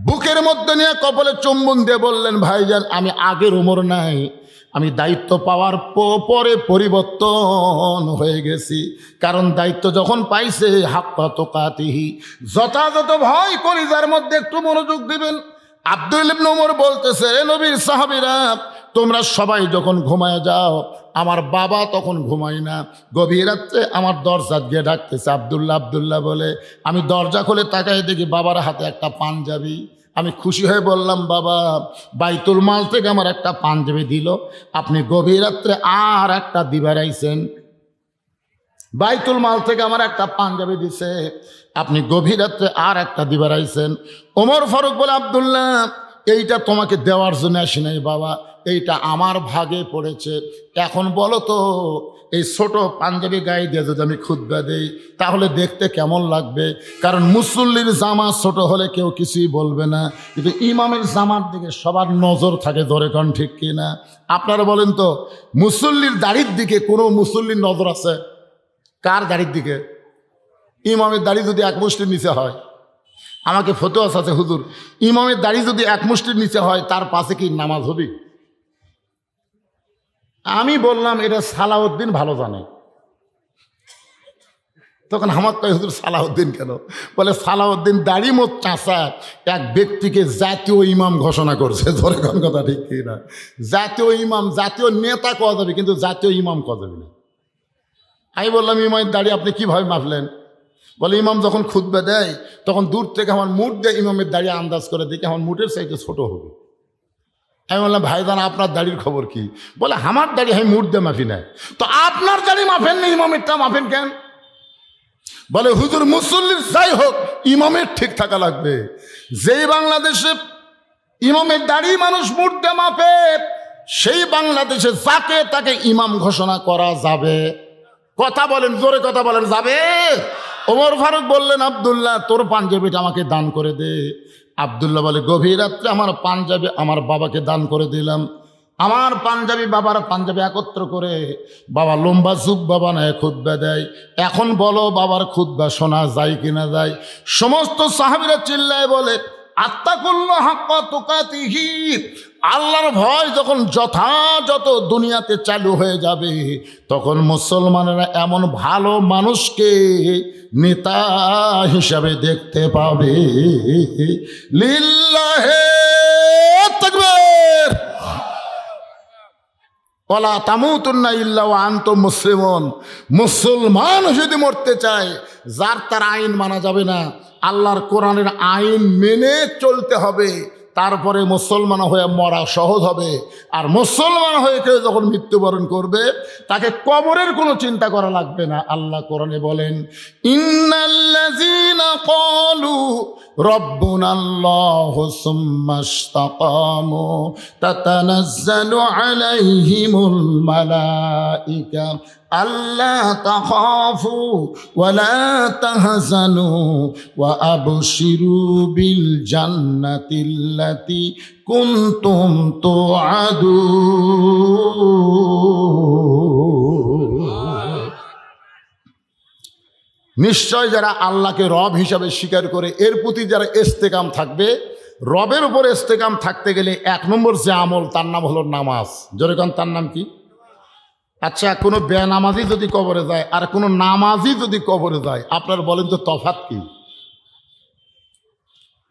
বুকের মধ্যে নিয়ে কপালে চুম্বন দিয়ে বললেন, ভাইজান, আমি আগের ওমর নাই, আমি দায়িত্ব পাওয়ার পরে পরিবর্তন হয়ে গেছি। কারণ দায়িত্ব যখন পাইছে, হাক্কা তুকাতিহি, যথাযথ ভয় কলিজার মধ্যে একটু মনোযোগ দিবেন। আব্দুল্লাহ ইবনে ওমর বলতেছে, নবীর সাহাবীরা, তোমরা সবাই যখন ঘুমায় যাও, আমার বাবা তখন ঘুমায় না, গভীর রাত্রে আমার দরজা গিয়ে ডাকতেছে, আব্দুল্লাহ আব্দুল্লাহ বলে। আমি দরজা খুলে তাকাই দেখি বাবার হাতে একটা পাঞ্জাবি। আমি খুশি হয়ে বললাম, বাবা, বাইতুল মাল থেকে আমার একটা পাঞ্জাবি দিল, আপনি গভীর রাত্রে আর একটা দিবার আইছেন। বাইতুল মাল থেকে আমার একটা পাঞ্জাবি দিছে, আপনি গভীর রাত্রে আর একটা দিবার আইছেন। ওমর ফারুক বলে, আব্দুল্লাহ, এইটা তোমাকে দেওয়ার জন্য আসি নাই বাবা, এইটা আমার ভাগে পড়েছে। এখন বলো তো, এই ছোট পাঞ্জাবি গায়ে দিয়ে যদি আমি খুতবা দেই তাহলে দেখতে কেমন লাগবে? কারণ মুসল্লির জামা ছোট হলে কেউ কিছুই বলবে না, কিন্তু ইমামের জামার দিকে সবার নজর থাকে। ধরে কোন ঠিক কিনা? আপনারা বলেন তো, মুসল্লির দাড়ির দিকে কোনো মুসল্লির নজর আছে? কার দাড়ির দিকে? ইমামের দাড়ি যদি এক মুষ্টির নিচে হয়, আমাকে ফতোয়া আছে হুজুর, ইমামের দাড়ি যদি এক মুষ্টির নিচে হয় তার পাশে কি নামাজ হবে? আমি বললাম এটা সালাউদ্দিন ভালো জানে। তখন আমার কয় হুজুর সালাউদ্দিন কেন? বলে সালাউদ্দিন দাড়ি মোট চাষা এক ব্যক্তিকে জাতীয় ইমাম ঘোষণা করছে। ধরে কোন কথা ঠিক কি না? জাতীয় ইমাম, জাতীয় নেতা কওয়া যাবে কিন্তু জাতীয় ইমাম কওয়া যাবে না। আমি বললাম ইমামের দাড়ি আপনি কিভাবে মাপলেন? বলে ইমাম যখন খুতবা দেয় তখন দূর থেকে আমার মুঠ দিয়ে ইমামের দাড়ি আন্দাজ করে দেখি আমার মুঠের চাইতে ছোট হবে। আমি বললাম ভাইজান আপনার দাড়ির খবর কি? বলে আমার দাড়ি আমি মুঠ দিয়ে মাফি নাই। তো আপনার দাড়ি মাফেন না, ইমামেরটা মাফেন কেন? বলে হুজুর মুসল্লির যাই হোক ইমামের ঠিক থাকা লাগবে। যেই বাংলাদেশে ইমামের দাড়ি মানুষ মুঠ দিয়ে মাপে, সেই বাংলাদেশে যাকে তাকে ইমাম ঘোষণা করা যাবে। কথা বলেন, জোরে কথা বলেন, যাবে? ওমর ফারুক বললেন আব্দুল্লাহ তোর পাঞ্জাবিটা আমাকে দান করে দে। আব্দুল্লাহ বলে গভীর রাত্রে আমার পাঞ্জাবি আমার বাবাকে দান করে দিলাম। আমার পাঞ্জাবি বাবার পাঞ্জাবি একত্র করে বাবা লম্বা জুব্বা বানায় খুতবা দেয়। এখন বলো বাবার খুতবা শোনা যায় কিনা যায়? সমস্ত সাহাবীরা চিল্লায় বলে আত্তাকুল্লাহ হাক্কা তুকাতিহি, আল্লাহর ভয় যখন যথাযথ দুনিয়াতে চালু হয়ে যাবে তখন মুসলমানেরা এমন ভালো মানুষকে নেতা হিসাবে দেখতে পাবে। লিল্লাহে তাকবীর, ওয়ালা তামুতুন্না ইল্লা ওয়া আনতুম মুসলিমুন। মুসলমান যদি মরতে চায় যার তার আইন মানা যাবে না, আল্লাহর কোরআনের আইন মেনে চলতে হবে। তারপরে মুসলমান হয়ে মরা সহজ হবে। আর মুসলমান হয়ে কেউ যখন মৃত্যুবরণ করবে তাকে কবরের কোনো চিন্তা করা লাগবে না। আল্লাহ কোরআনে বলেন ইন্নাল্লাযীনা ক্বালু রাব্বুনাল্লাহু সুম্মা ইসতাকামু তাতানাজ্জালু আলাইহিমুল মালাইকা আল্লা তাখাফু ওয়ালা তাহজানু ওয়া আবশিরু বিল জান্নাতিল্লাতী কুনতুম তুআদুন। নিশ্চয় যারা আল্লাহকে রব হিসাবে স্বীকার করে এর প্রতি যারা ইস্তেকাম থাকবে, রবের উপর ইস্তেকাম থাকতে গেলে এক নম্বর যে আমল তার নাম হলো নামাজ। যেরকম তার নাম কি? আচ্ছা, কোনো বেনামাজি যদি কবরে যায় আর কোনো নামাজি যদি কবরে যায়, আপনারা বলেন তো তফাৎ কি?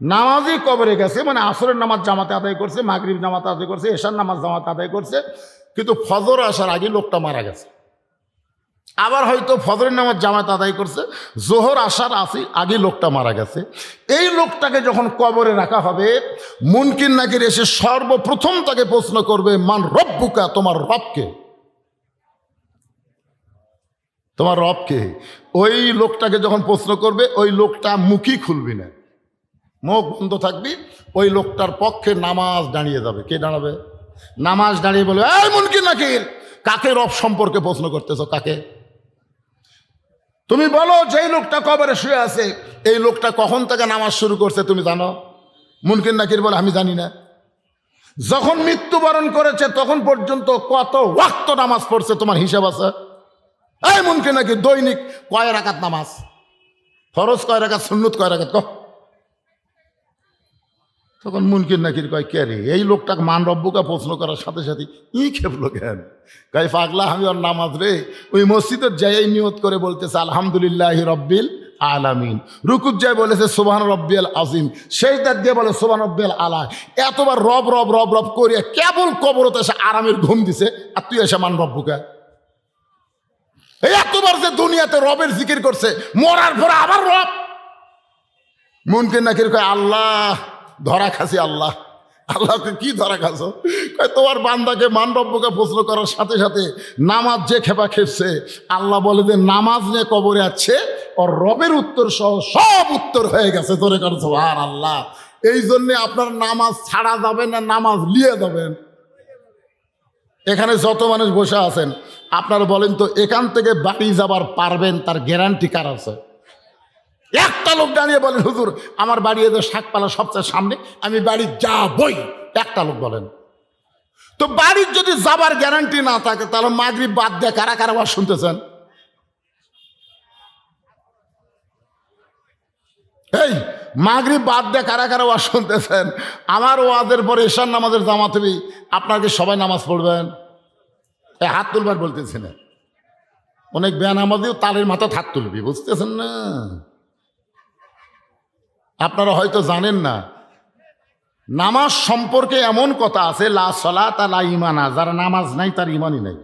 নামাজি কবরে গেছে মানে আসরের নামাজ জামাতে আদায় করছে, মাগরিব নামাজ আদায় করছে, এশার নামাজ জামাতে আদায় করছে, কিন্তু ফজর আসার আগে লোকটা মারা গেছে। আবার হয়তো ফজরের নামাজ জামাত আদায় করছে, জোহর আসার আগে লোকটা মারা গেছে। এই লোকটাকে যখন কবরে রাখা হবে, মুনকির নাকির এসে সর্বপ্রথম তাকে প্রশ্ন করবে মান রব্বুকা, তোমার রবকে, তোমার রবকে। ওই লোকটাকে যখন প্রশ্ন করবে ওই লোকটা মুখই খুলবি না, মুখ বন্ধ থাকবি। ওই লোকটার পক্ষে নামাজ দাঁড়িয়ে যাবে। কে দাঁড়াবে? নামাজ দাঁড়িয়ে বলবে এই মুনকির নাকির, কাকে রব সম্পর্কে প্রশ্ন করতেছ? কাকে? তুমি বলো যেই লোকটা কবরে শুয়ে আছে এই লোকটা কখন থেকে নামাজ শুরু করছে তুমি জানো? মুনকির নাকির বলে আমি জানি না। যখন মৃত্যুবরণ করেছে তখন পর্যন্ত কত ওয়াক্ত নামাজ পড়ছে তোমার হিসাব আছে? এই মুনকির নাকির দৈনিক কয় রাকাত নামাজ? ফরজ কয় রাকাত, সুন্নত কয় রাকাত? তখন মুনকির নাকির কয় কে রে? এই লোকটাকে মান রব্বুকা প্রশ্ন করার সাথে সাথে খেপলো কেন? কয় পাগলা আমি ওর নামাজ রে ওই মসজিদের যাই নিয়ত করে বলতেছে আলহামদুলিল্লাহি রব্বিল আলামিন, রুকুত যায় বলেছে সুবহান রব্বিয়াল আজিম, সেজদা দিয়ে বলে সুবহান রব্বিয়াল আলা। এতবার রব রব রব রব করিয়া কেবল কবরতে এসে আরামের ঘুম দিছে, আর তুই এসে মান রব্বুকা। এই এতবার যে দুনিয়াতে রবের জিকির করছে, মরার পরে আবার রব। মুনকির নাকির কয় আল্লাহ ধরা খাসি। আল্লাহ আল্লাহকে কি ধরা খাস? তোমার বান্দাকে মান রব্বকে প্রশ্ন করার সাথে সাথে নামাজ যে খেপা খেপছে, আল্লাহ বলে যে নামাজ নিয়ে কবরে আছে ওর রবের উত্তর সহ সব উত্তর হয়ে গেছে। তোরে করছো আর আল্লাহ, এই জন্যে আপনার নামাজ ছাড়া যাবে না, নামাজ নিয়ে যাবেন। এখানে যত মানুষ বসে আছেন আপনারা বলেন তো এখান থেকে বাড়ি যাবার পারবেন তার গ্যারান্টি কার আছে? একটা লোক দাঁড়িয়ে বলেন হুজুর আমার বাড়ি এদের শাকপালা সবচেয়ে সামনে, আমি বাড়ি যাবই। একটা লোক বলেন তো। বাড়ির যদি যাবার গ্যারান্টি না থাকে তাহলে মাগরিব বাদ দিয়ে কারা কারা ওয়াজ শুনতেছেন? এই মাগরিব বাদ দিয়ে কারা কারা ওয়াজ শুনতেছেন, আমার ওয়াজের পরে এশার নামাজের জামাত হবে, আপনাকে সবাই নামাজ পড়বেন? এই হাত তুলবার বলতেছে না, অনেক বেনামাজিও তালের মাথা হাত তুলবি, বুঝতেছেন না? আপনারা হয়তো জানেন না, নামাজ সম্পর্কে এমন কথা আছে, লা সলাত লা ঈমানা, যার নামাজ নাই তার ঈমানই নাই।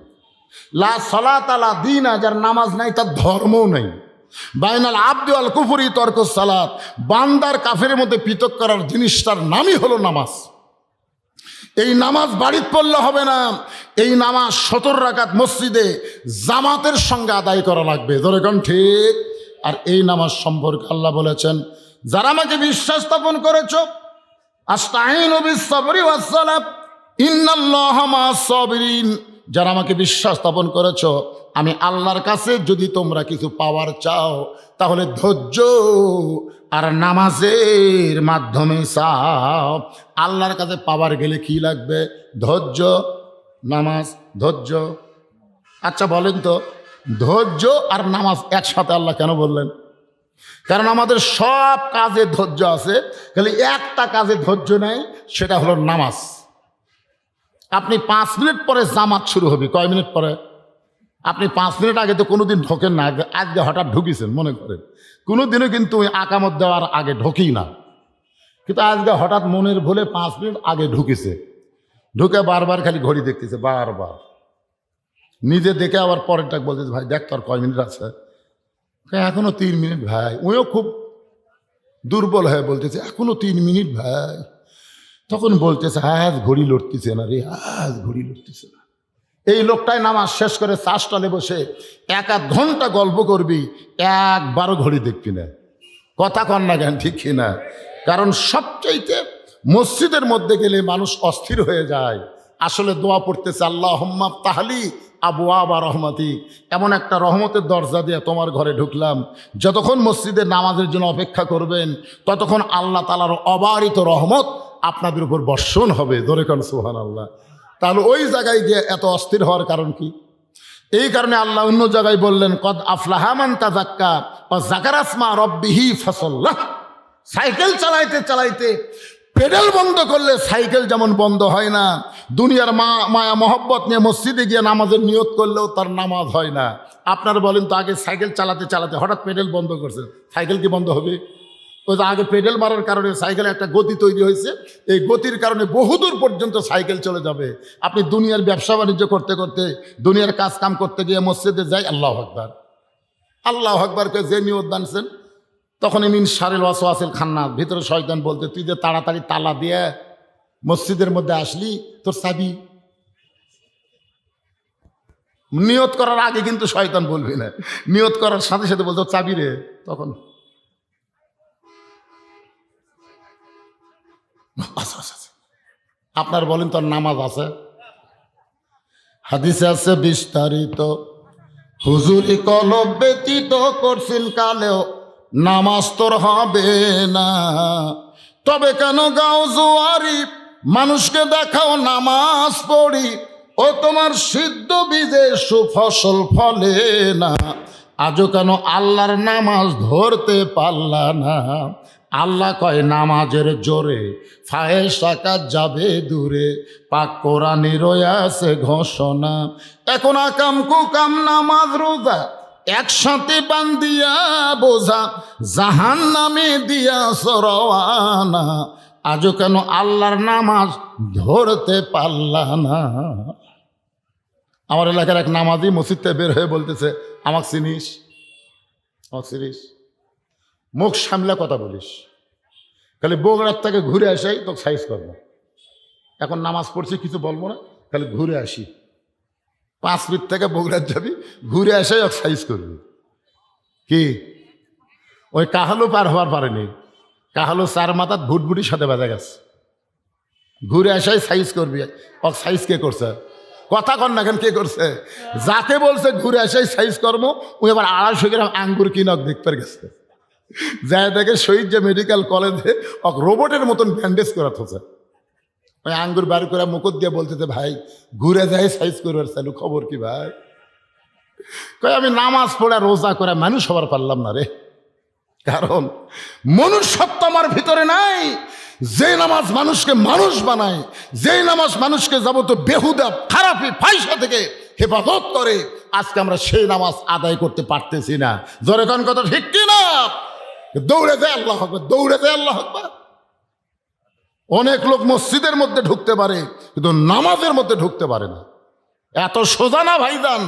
লা সলাত লা দীনা, যার নামাজ নাই তার ধর্মও নাই। বাইনাল আবদি ওয়াল কুফরি তরকুস সালাত, বান্দার কাফের মধ্যে পৃথক করার জিনিসটার নামই হলো নামাজ। এই নামাজ বাড়িতে পড়লে হবে না, এই নামাজ 70 রাকাত মসজিদে জামাতের সঙ্গে আদায় করা লাগবে, ধরে কোন ঠিক? আর এই নামাজ সম্পর্কে আল্লাহ বলেছেন, যারা আমাকে বিশ্বাস স্থাপন করেছো, আস্তাঈনু বিস-সাবরি ওয়াস-সালাত ইন্নাল্লাহা মা'আস-সাবিরিন, যারা আমাকে বিশ্বাস স্থাপন করেছো, আমি আল্লাহর কাছে যদি তোমরা কিছু পাওয়ার চাও তাহলে ধৈর্য আর নামাজের মাধ্যমে চাও। আল্লাহর কাছে পাওয়ার গেলে কি লাগবে? ধৈর্য, নামাজ, ধৈর্য। আচ্ছা বলেন তো, ধৈর্য আর নামাজ একসাথে আল্লাহ কেন বললেন? কারণ আমাদের সব কাজে ধৈর্য আছে, খালি একটা কাজে ধৈর্য নেই, সেটা হলো নামাজ। আপনি 5 মিনিট পরে জামাত শুরু হবে, কয় মিনিট পরে? আপনি 5 মিনিট আগে তো কোনোদিন ঢোকেন না, আজকে হঠাৎ ঢুকিছেন মনে করেন, কোনোদিনও কিন্তু আকামত দেওয়ার আগে ঢোকেই না, কিন্তু আজকে হঠাৎ মনের ভুলে 5 মিনিট আগে ঢুকেছে, ঢুকে বারবার খালি ঘড়ি দেখতেছে, বারবার নিজে দেখে আবার পরেরটা বলতেছে, ভাই দেখ তোর কয় মিনিট আছে? এখনো 3 মিনিট ভাই। ওইও খুব দুর্বল হয়ে বলতেছে, এখনো 3 মিনিট ভাই। তখন বলতেছে, আজ ঘড়ি লড়তেছে না রে, আজ ঘড়ি লড়তেছে না। এই লোকটাই নামাজ শেষ করে চা স্টলে বসে 1-1 ঘন্টা গল্প করবি, একবারও ঘড়ি দেখবি না। কথা কন না কেন, ঠিক কিনা? কারণ সবচাইতে মসজিদের মধ্যে গেলে মানুষ অস্থির হয়ে যায়। আসলে দোয়া পড়তেছে, আল্লাহুম্মা ফতাহলি আবওয়াবা রহমতি, এমন একটা রহমতের দরজা দিয়ে তোমার ঘরে ঢুকলাম। যতক্ষণ মসজিদে নামাজের জন্য অপেক্ষা করবেন, ততক্ষণ আল্লাহ তাআলার অবারিত রহমত আপনাদের উপর বর্ষণ হবে, ধরে কোন সুবহানাল্লাহ। তাহলে ওই জায়গায় গিয়ে এত অস্থির হওয়ার কারণ কি? এই কারণে আল্লাহ অন্য জায়গায় বললেন, কদ আফলাহা মান তাযাক্কা ওয়া যাকারা ইসমা রাব্বিহি ফাসাল্লাহ। সাইকেল চালাইতে চালাইতে পেডেল বন্ধ করলে সাইকেল যেমন বন্ধ হয় না, দুনিয়ার মায়া মহব্বত নিয়ে মসজিদে গিয়ে নামাজের নিয়ত করলেও তার নামাজ হয় না। আপনারা বলেন তো, আগে সাইকেল চালাতে চালাতে হঠাৎ পেডেল বন্ধ করছে, সাইকেল কি বন্ধ হবে? ওই যে আগে পেডেল মারার কারণে সাইকেলে একটা গতি তৈরি হয়েছে, এই গতির কারণে বহুদূর পর্যন্ত সাইকেল চলে যাবে। আপনি দুনিয়ার ব্যবসা বাণিজ্য করতে করতে, দুনিয়ার কাজ কাম করতে গিয়ে মসজিদে যাই, আল্লাহু আকবার, আল্লাহু আকবারকে যে নিয়ত বানছেন, তখন মিন শারিল ওয়াসওয়াসিল খান্নাস, ভিতরে শয়তান বলতে, তুই যে তাড়াতাড়ি তালা দিয়ে মসজিদের মধ্যে আসলি, তোর চাবি। নিয়ত করার আগে কিন্তু শয়তান বলবি না, নিয়ত করার সাথে সাথে বলতো চাবি রে। তখন আপনার বলেন তোর নামাজ আছে? হাদিসে আছে বিস্তারিত, হুজুরি কলব ব্যতীত করছিল কালেও নামাজ তোর হবে না। তবে কেন গাও জোয়ারি, মানুষকে দেখাও নামাজ পড়ি, ও তোমার সিদ্ধ বীজে সুফসল ফলে না। আজও কেন আল্লাহর নামাজ ধরতে পারলা না? আল্লাহ কয়, নামাজের জোরে ফায়েশা কাজ যাবে দূরে, পাক কোরআনে রয়েছে ঘোষণা। এখন আকাম কুকাম নামাজ রোজা একসাথে বান্দিয়া বোঝা, জাহান নামে দিয়া সরওয়ানা। আজও কেন আল্লাহর নামাজ ধরতে পারলা না? আমার এলাকার এক নামাজি মসজিদ থেকে বের হয়ে বলতেছে, আমাকে চিনিস? আমাকে চিনিস? মুখ সামলে কথা বলিস, খালি বগুড়ার থেকে ঘুরে আসাই তো সাইজ করবো। এখন নামাজ পড়ছি, কিছু বলবো না, খালি ঘুরে আসি। 5 মিনিট থেকে বগুড়ার যাবি, ঘুরে আসাই সাইজ করবি। কি ওই কাহালু পার হওয়ার পারেনি, কাহালু 4 মাথার ভুটভুটির সাথে বাজা গেছে, ঘুরে আসাই সাইজ করবি। সাইজ কে করছে? কথা কন না কেন, কে করছে? যাকে বলছে ঘুরে আসাই সাইজ কর্ম, ওই আবার 250 গ্রাম আঙ্গুর কিনক দেখতে গেছে, যায় দেখে শহীদ যে মেডিকেল কলেজে রোবটের মতন ব্যান্ডেজ করা থাকছে। ওই আঙ্গুর বার করে মুকুট দিয়ে বলতেছে, ভাই ঘুরে যায় সাইজ করবার চালু, খবর কি ভাই? কই আমি নামাজ পড়া রোজা করে মানুষ হবার পারলাম না রে। কারণ মনুষ্যত্ব আমার ভিতরে নাই। যে নামাজ মানুষকে মানুষ বানায়, যেই নামাজ মানুষকে যাবতীয় বেহুদা খারাপি ফাইসা থেকে হেফাজত করে, আজকে আমরা সেই নামাজ আদায় করতে পারতেছি না। জোরে কোন কথা ঠিক কি না? দৌড়ে যায় আল্লাহ আকবার, দৌড়ে যায় আল্লাহ আকবার। অনেক লোক মসজিদের মধ্যে ঢুকতে পারে কিন্তু নামাজের মধ্যে ঢুকতে পারে না। এত সোজা না ভাইজান।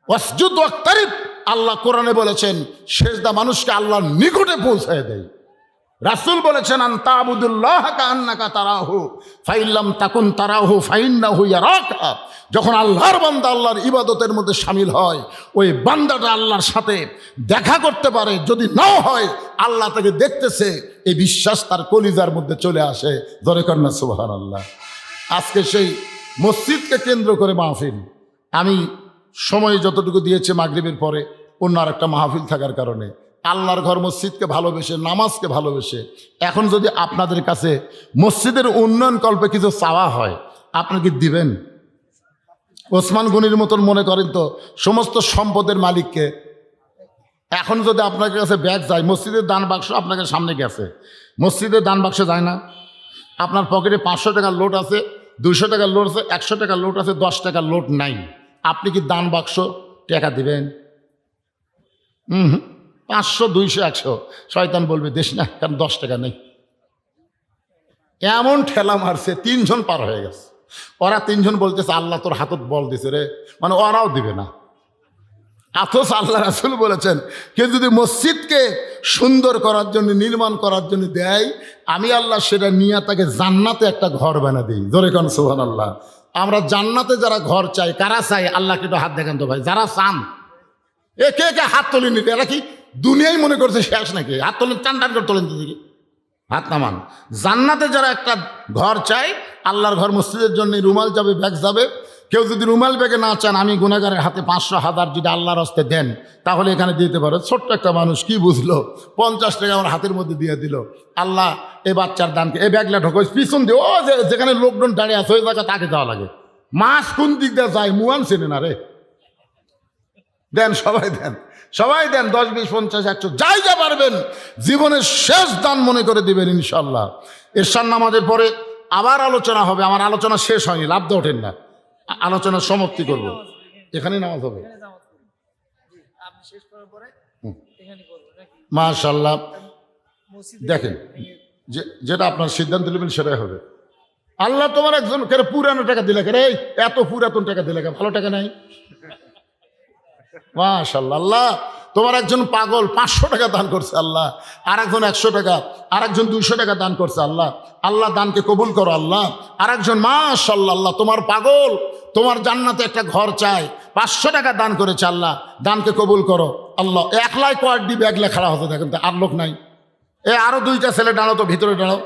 ওয়াসজুদ ওয়াক্তারিব, আল্লাহ কোরআনে বলেছেন সেজদা মানুষকে আল্লাহর নিকটে পৌঁছায় দেয়। রাসূল বলেছেন আনতা আবুদুল্লাহ কান্নাকা তারাহু ফাইল্লাম তাকুন তারাহু ফাইন্নাহু ইয়ারাকা। যখন আল্লাহর বান্দা আল্লাহর ইবাদতের মধ্যে শামিল হয়, ওই বান্দাটা আল্লাহর সাথে দেখা করতে পারে, যদি নাও হয় আল্লাহ তাকে দেখতেছে, এই বিশ্বাস তার কলিজার মধ্যে চলে আসে। ধরে কন্যা সুবহানাল্লাহ। আজকে সেই মসজিদকে কেন্দ্র করে মাহফিল। আমি সময় যতটুকু দিয়েছে মাগরিবের পরে অন্য আরেকটা মাহফিল থাকার কারণে আল্লাহর ঘর মসজিদকে ভালোবেসে, নামাজকে ভালোবেসে, এখন যদি আপনাদের কাছে মসজিদের উন্নয়ন কল্পে কিছু চাওয়া হয়, আপনি কি দিবেন? ওসমান গনির মতন মনে করেন তো সমস্ত সম্পদের মালিককে। এখন যদি আপনার কাছে ব্যাগ যায়, মসজিদের দান বাক্স আপনাকে সামনে গেছে, মসজিদের দান বাক্স যায় না, আপনার পকেটে 500 টাকার নোট আছে, 200 টাকার নোট আছে, 100 টাকার নোট আছে, 10 টাকার নোট নাই, আপনি কি দান বাক্স টাকা দিবেন? 500, 200, 100 শয়তান বলবে দেশ না, কারণ 10 টাকা নেই। এমন ঠেলা মারছে 3 জন পার হয়ে গেছে। ওরা 3 জন বলতেছে আল্লাহ তোর হাতত বল দিছে রে, মানে ওরাও দিবে না। অথচ আল্লাহ রাসূল বলেছেন কেউ যদি মসজিদকে সুন্দর করার জন্য, নির্মাণ করার জন্য দেয়, আমি আল্লাহ সেটা নিয়ে তাকে জান্নাতে একটা ঘর বানা দিই। জোরে কোন সুবহানাল্লাহ। আমরা জান্নাতে যারা ঘর চাই, কারা চাই? আল্লাহকে একটু হাত দেখান তো ভাই, যারা চান। কে কে হাত তোলেন? এরা কি দুনিয়ায় মনে করছে শেষ নাকি? হাত তোলেন, টান টান করে তোলেন দিকে, হাত নামান। জান্নাতে যারা একটা ঘর চাই, আল্লাহর ঘর মসজিদের জন্য রুমাল যাবে, ব্যাগ যাবে। কেউ যদি রুমাল ব্যাগে না চান, আমি গুনাহগারের হাতে 500, 1000 যদি আল্লাহর হস্তে দেন, তাহলে এখানে দিতে পারে। ছোট্ট একটা মানুষ কি বুঝলো, 50 টাকা আমার হাতের মধ্যে দিয়ে দিল। আল্লাহ এই বাচ্চার দানকে, এই ব্যাগলা ঢোকো পিছন দিয়ে, ও যেখানে লোকজন দাঁড়িয়ে আছে ওই জায়গা তাকে দেওয়া লাগে। মাছ কোন দিক দিয়ে যায় মুয়ান চেনে না রে। দেন, সবাই দেন, সবাই দেন, 10, 20, 50, 100 যাই যা পারবেন, জীবনের শেষ দান মনে করে দিবেন ইনশাল্লাহ। এরশার নামাজের পরে আবার আলোচনা হবে। আমার আলোচনা শেষ হয়নি, লাভ দিয়ে ওঠেন না, আলোচনার সমাপ্তি করব। এখানেই নামাজ হবে মাশাআল্লাহ। দেখেন, যেটা আপনার সিদ্ধান্ত নেবেন সেটাই হবে। আল্লাহ তোমার একজন কেন পুরানো টাকা দিলে, কেন এত পুরাতন টাকা দিলে, ভালো টাকা নাই? মাশাআল্লাহ। আল্লাহ তোমার একজন পাগল 500 টাকা দান করছে আল্লাহ, আর একজন 100 টাকা, আর একজন 200 টাকা দান করছে আল্লাহ। আল্লাহ দানকে কবুল করো আল্লাহ। আর একজন মাশাআল্লাহ, আল্লাহ তোমার পাগল, তোমার জান্নাতে একটা ঘর চাই, 500 টাকা দান করেছে আল্লাহ, দানকে কবুল করো আল্লাহ। একলাই কোয়ার দিবে, একলা খাড়া হতে দেখেন তো, আর লোক নাই। আরো 2টা ছেলে দাঁড়াও তো, ভিতরে দাঁড়াও।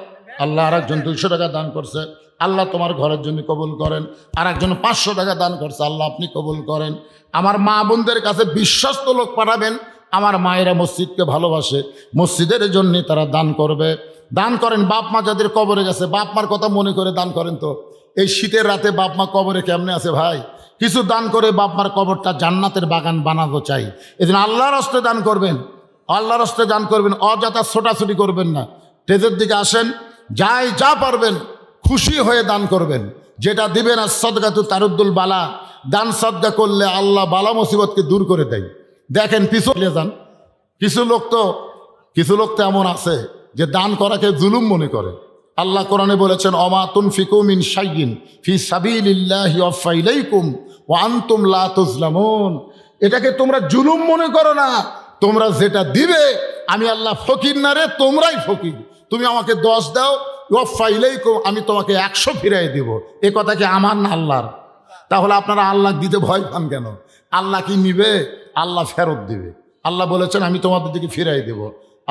আল্লাহ আর একজন 200 টাকা দান করছে, আল্লাহ তোমার ঘরের জন্য কবুল করেন। আর একজন 500 টাকা দান করছে, আল্লাহ আপনি কবুল করেন। আমার মা বোনদের কাছে বিশ্বস্ত লোক পাঠাবেন, আমার মায়েরা মসজিদকে ভালোবাসে, মসজিদের জন্য তারা দান করবে। দান করেন। বাপ মা যাদের কবরে গেছে, বাপ মার কথা মনে করে দান করেন তো। এই শীতের রাতে বাপ মা কবরে কেমনে আছে ভাই? কিছু দান করে বাপ মার কবরটা জান্নাতের বাগান বানাতে চাই। এজন্য আল্লাহর হস্তে দান করবেন, আল্লাহর হস্তে দান করবেন, অযথা ছোটাছুটি করবেন না। স্টেজের দিকে আসেন, যাই যা পারবেন খুশি হয়ে দান করবেন। যেটা দিবেন আর সদকাতু তারুদ্দুল বালা, দান সদকা করলে আল্লাহ বালা মুসিবতকে দূর করে দেয়। দেখেন পিছনে যান, কিছু লোক তো এমন আছে যে দান করাকে জুলুম মনে করে। আল্লাহ কোরআনে বলেছেন অমা তুনফিকু মিন শাইইন ফি সাবিলিল্লাহি ওয়াফা ইলাইকুম ওয়া আনতুম লা তুজলামুন। এটাকে তোমরা জুলুম মনে করো না। তোমরা যেটা দিবে, আমি আল্লাহ ফকির না রে, তোমরাই ফকির। তুমি আমাকে 10 দাও, ওয়াফা ইলাইকুম, আমি তোমাকে 100 ফিরাই দেব। এ কথা কি আমার না আল্লাহর? তাহলে আপনারা আল্লাহ দিতে ভয় পান কেন? আল্লাহ কি নিবে? আল্লাহ ফেরত দিবে। আল্লাহ বলেছেন আমি তোমাদের দিকে ফিরাই দেব।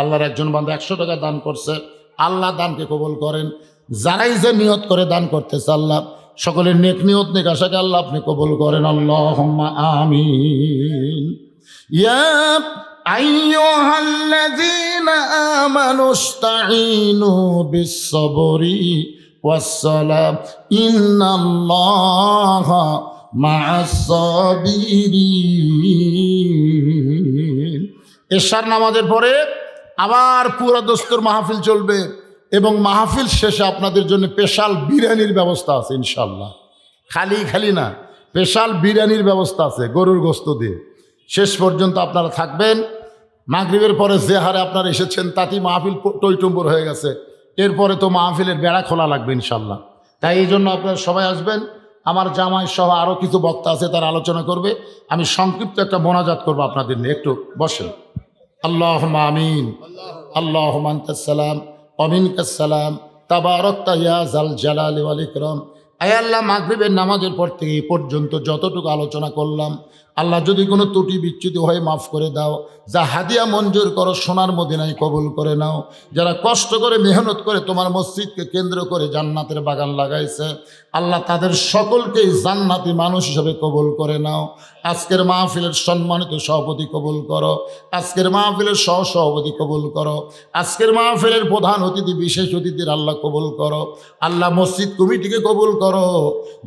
আল্লাহর একজন বান্দা 100 টাকা দান করছে, আল্লাহ দানকে কবুল করেন। যারাই যে নিয়ত করে দান করতেছে, আল্লাহ সকলের নেক নিয়ত নেক আশাকে আল্লাহ আপনি কবুল করেন। আল্লাহুম্মা আমিন। ইয়া আইয়ুহাল্লাযীনা আমানুস্তাঈনু বিস-সাবরি ওয়াস-সালাম ইন্নাল্লাহা মা'আস-সাবিরিন। এশার নামাজের পরে আবার পুরো দস্তুর মাহফিল চলবে এবং মাহফিল শেষে আপনাদের জন্য স্পেশাল বিরিয়ানির ব্যবস্থা আছে ইনশাল্লাহ। খালি না, স্পেশাল বিরিয়ানির ব্যবস্থা আছে গরুর গোস্ত দিয়ে। শেষ পর্যন্ত আপনারা থাকবেন। মাগরিবের পরে যে হারে আপনারা এসেছেন তাতেই মাহফিল টইটুম্বর হয়ে গেছে। এরপরে তো মাহফিলের বেড়া খোলা লাগবে ইনশাল্লাহ। তাই এই জন্য আপনারা সবাই আসবেন। আমার জামাই সহ আরও কিছু বক্তা আছে, তারা আলোচনা করবে। আমি সংক্ষিপ্ত একটা মোনাজাত করবো আপনাদের নিয়ে, একটু বসেন। আল্লাহুম্মা আমিন। আল্লাহুম্মা আনতাস সালাম ওয়া মিনকাস সালাম তাবারাকতা ইয়া যাল জালালি ওয়াল ইকরাম। আয় আল্লাহ, মাগরিবের নামাজের পর থেকে এই পর্যন্ত যতটুকু আলোচনা করলাম, আল্লাহ যদি কোনো ত্রুটি বিচ্যুতি হয়ে মাফ করে দাও। যা হাদিয়া মঞ্জুর করো সোনার মদিনায় কবুল করে নাও। যারা কষ্ট করে মেহনত করে তোমার মসজিদকে কেন্দ্র করে জান্নাতের বাগান লাগাইছে, আল্লাহ তাদের সকলকেই জান্নাতি মানুষ হিসেবে কবুল করে নাও। আজকের মাহফিলের সম্মানিত সভাপতি কবুল করো, আজকের মাহফিলের সহসভাপতি কবুল করো, আজকের মাহফিলের প্রধান অতিথি বিশেষ অতিথির আল্লাহ কবুল করো। আল্লাহ মসজিদ কমিটিকে কবুল করো,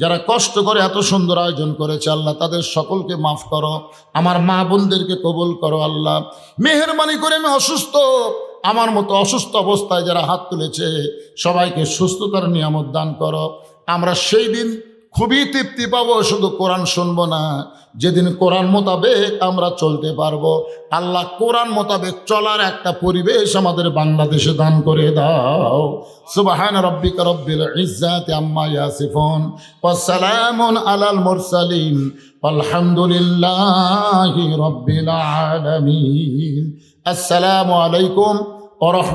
যারা কষ্ট করে এত সুন্দর আয়োজন করেছে আল্লাহ তাদের সকলকে মাফ করো। আমার মা বোনদেরকে কবুল করো আল্লাহ। মেহেরবানি করে, আমি অসুস্থ, আমার মতো অসুস্থ অবস্থায় যারা হাত তুলেছে সবাইকে সুস্থতার নিয়ামত দান করো। আমরা সেই দিন খুবই তৃপ্তি পাবো, শুধু কোরআন শুনবো না, যেদিন কোরআন মোতাবেক আমরা চলতে পারবো। আল্লাহ কোরআন মোতাবেক চলার একটা পরিবেশ আমাদের বাংলাদেশে দান করে দাও। সুবহান রাব্বিকা রব্বিল ইজ্জাতি আম্মা ইয়াসিফুন ওয়া সালামুন আলাল মুরসালিন আলহামদুলিল্লাহি রাব্বিল আলামিন। আসসালামু আলাইকুম ওয়া রাহমাতুল্লাহ।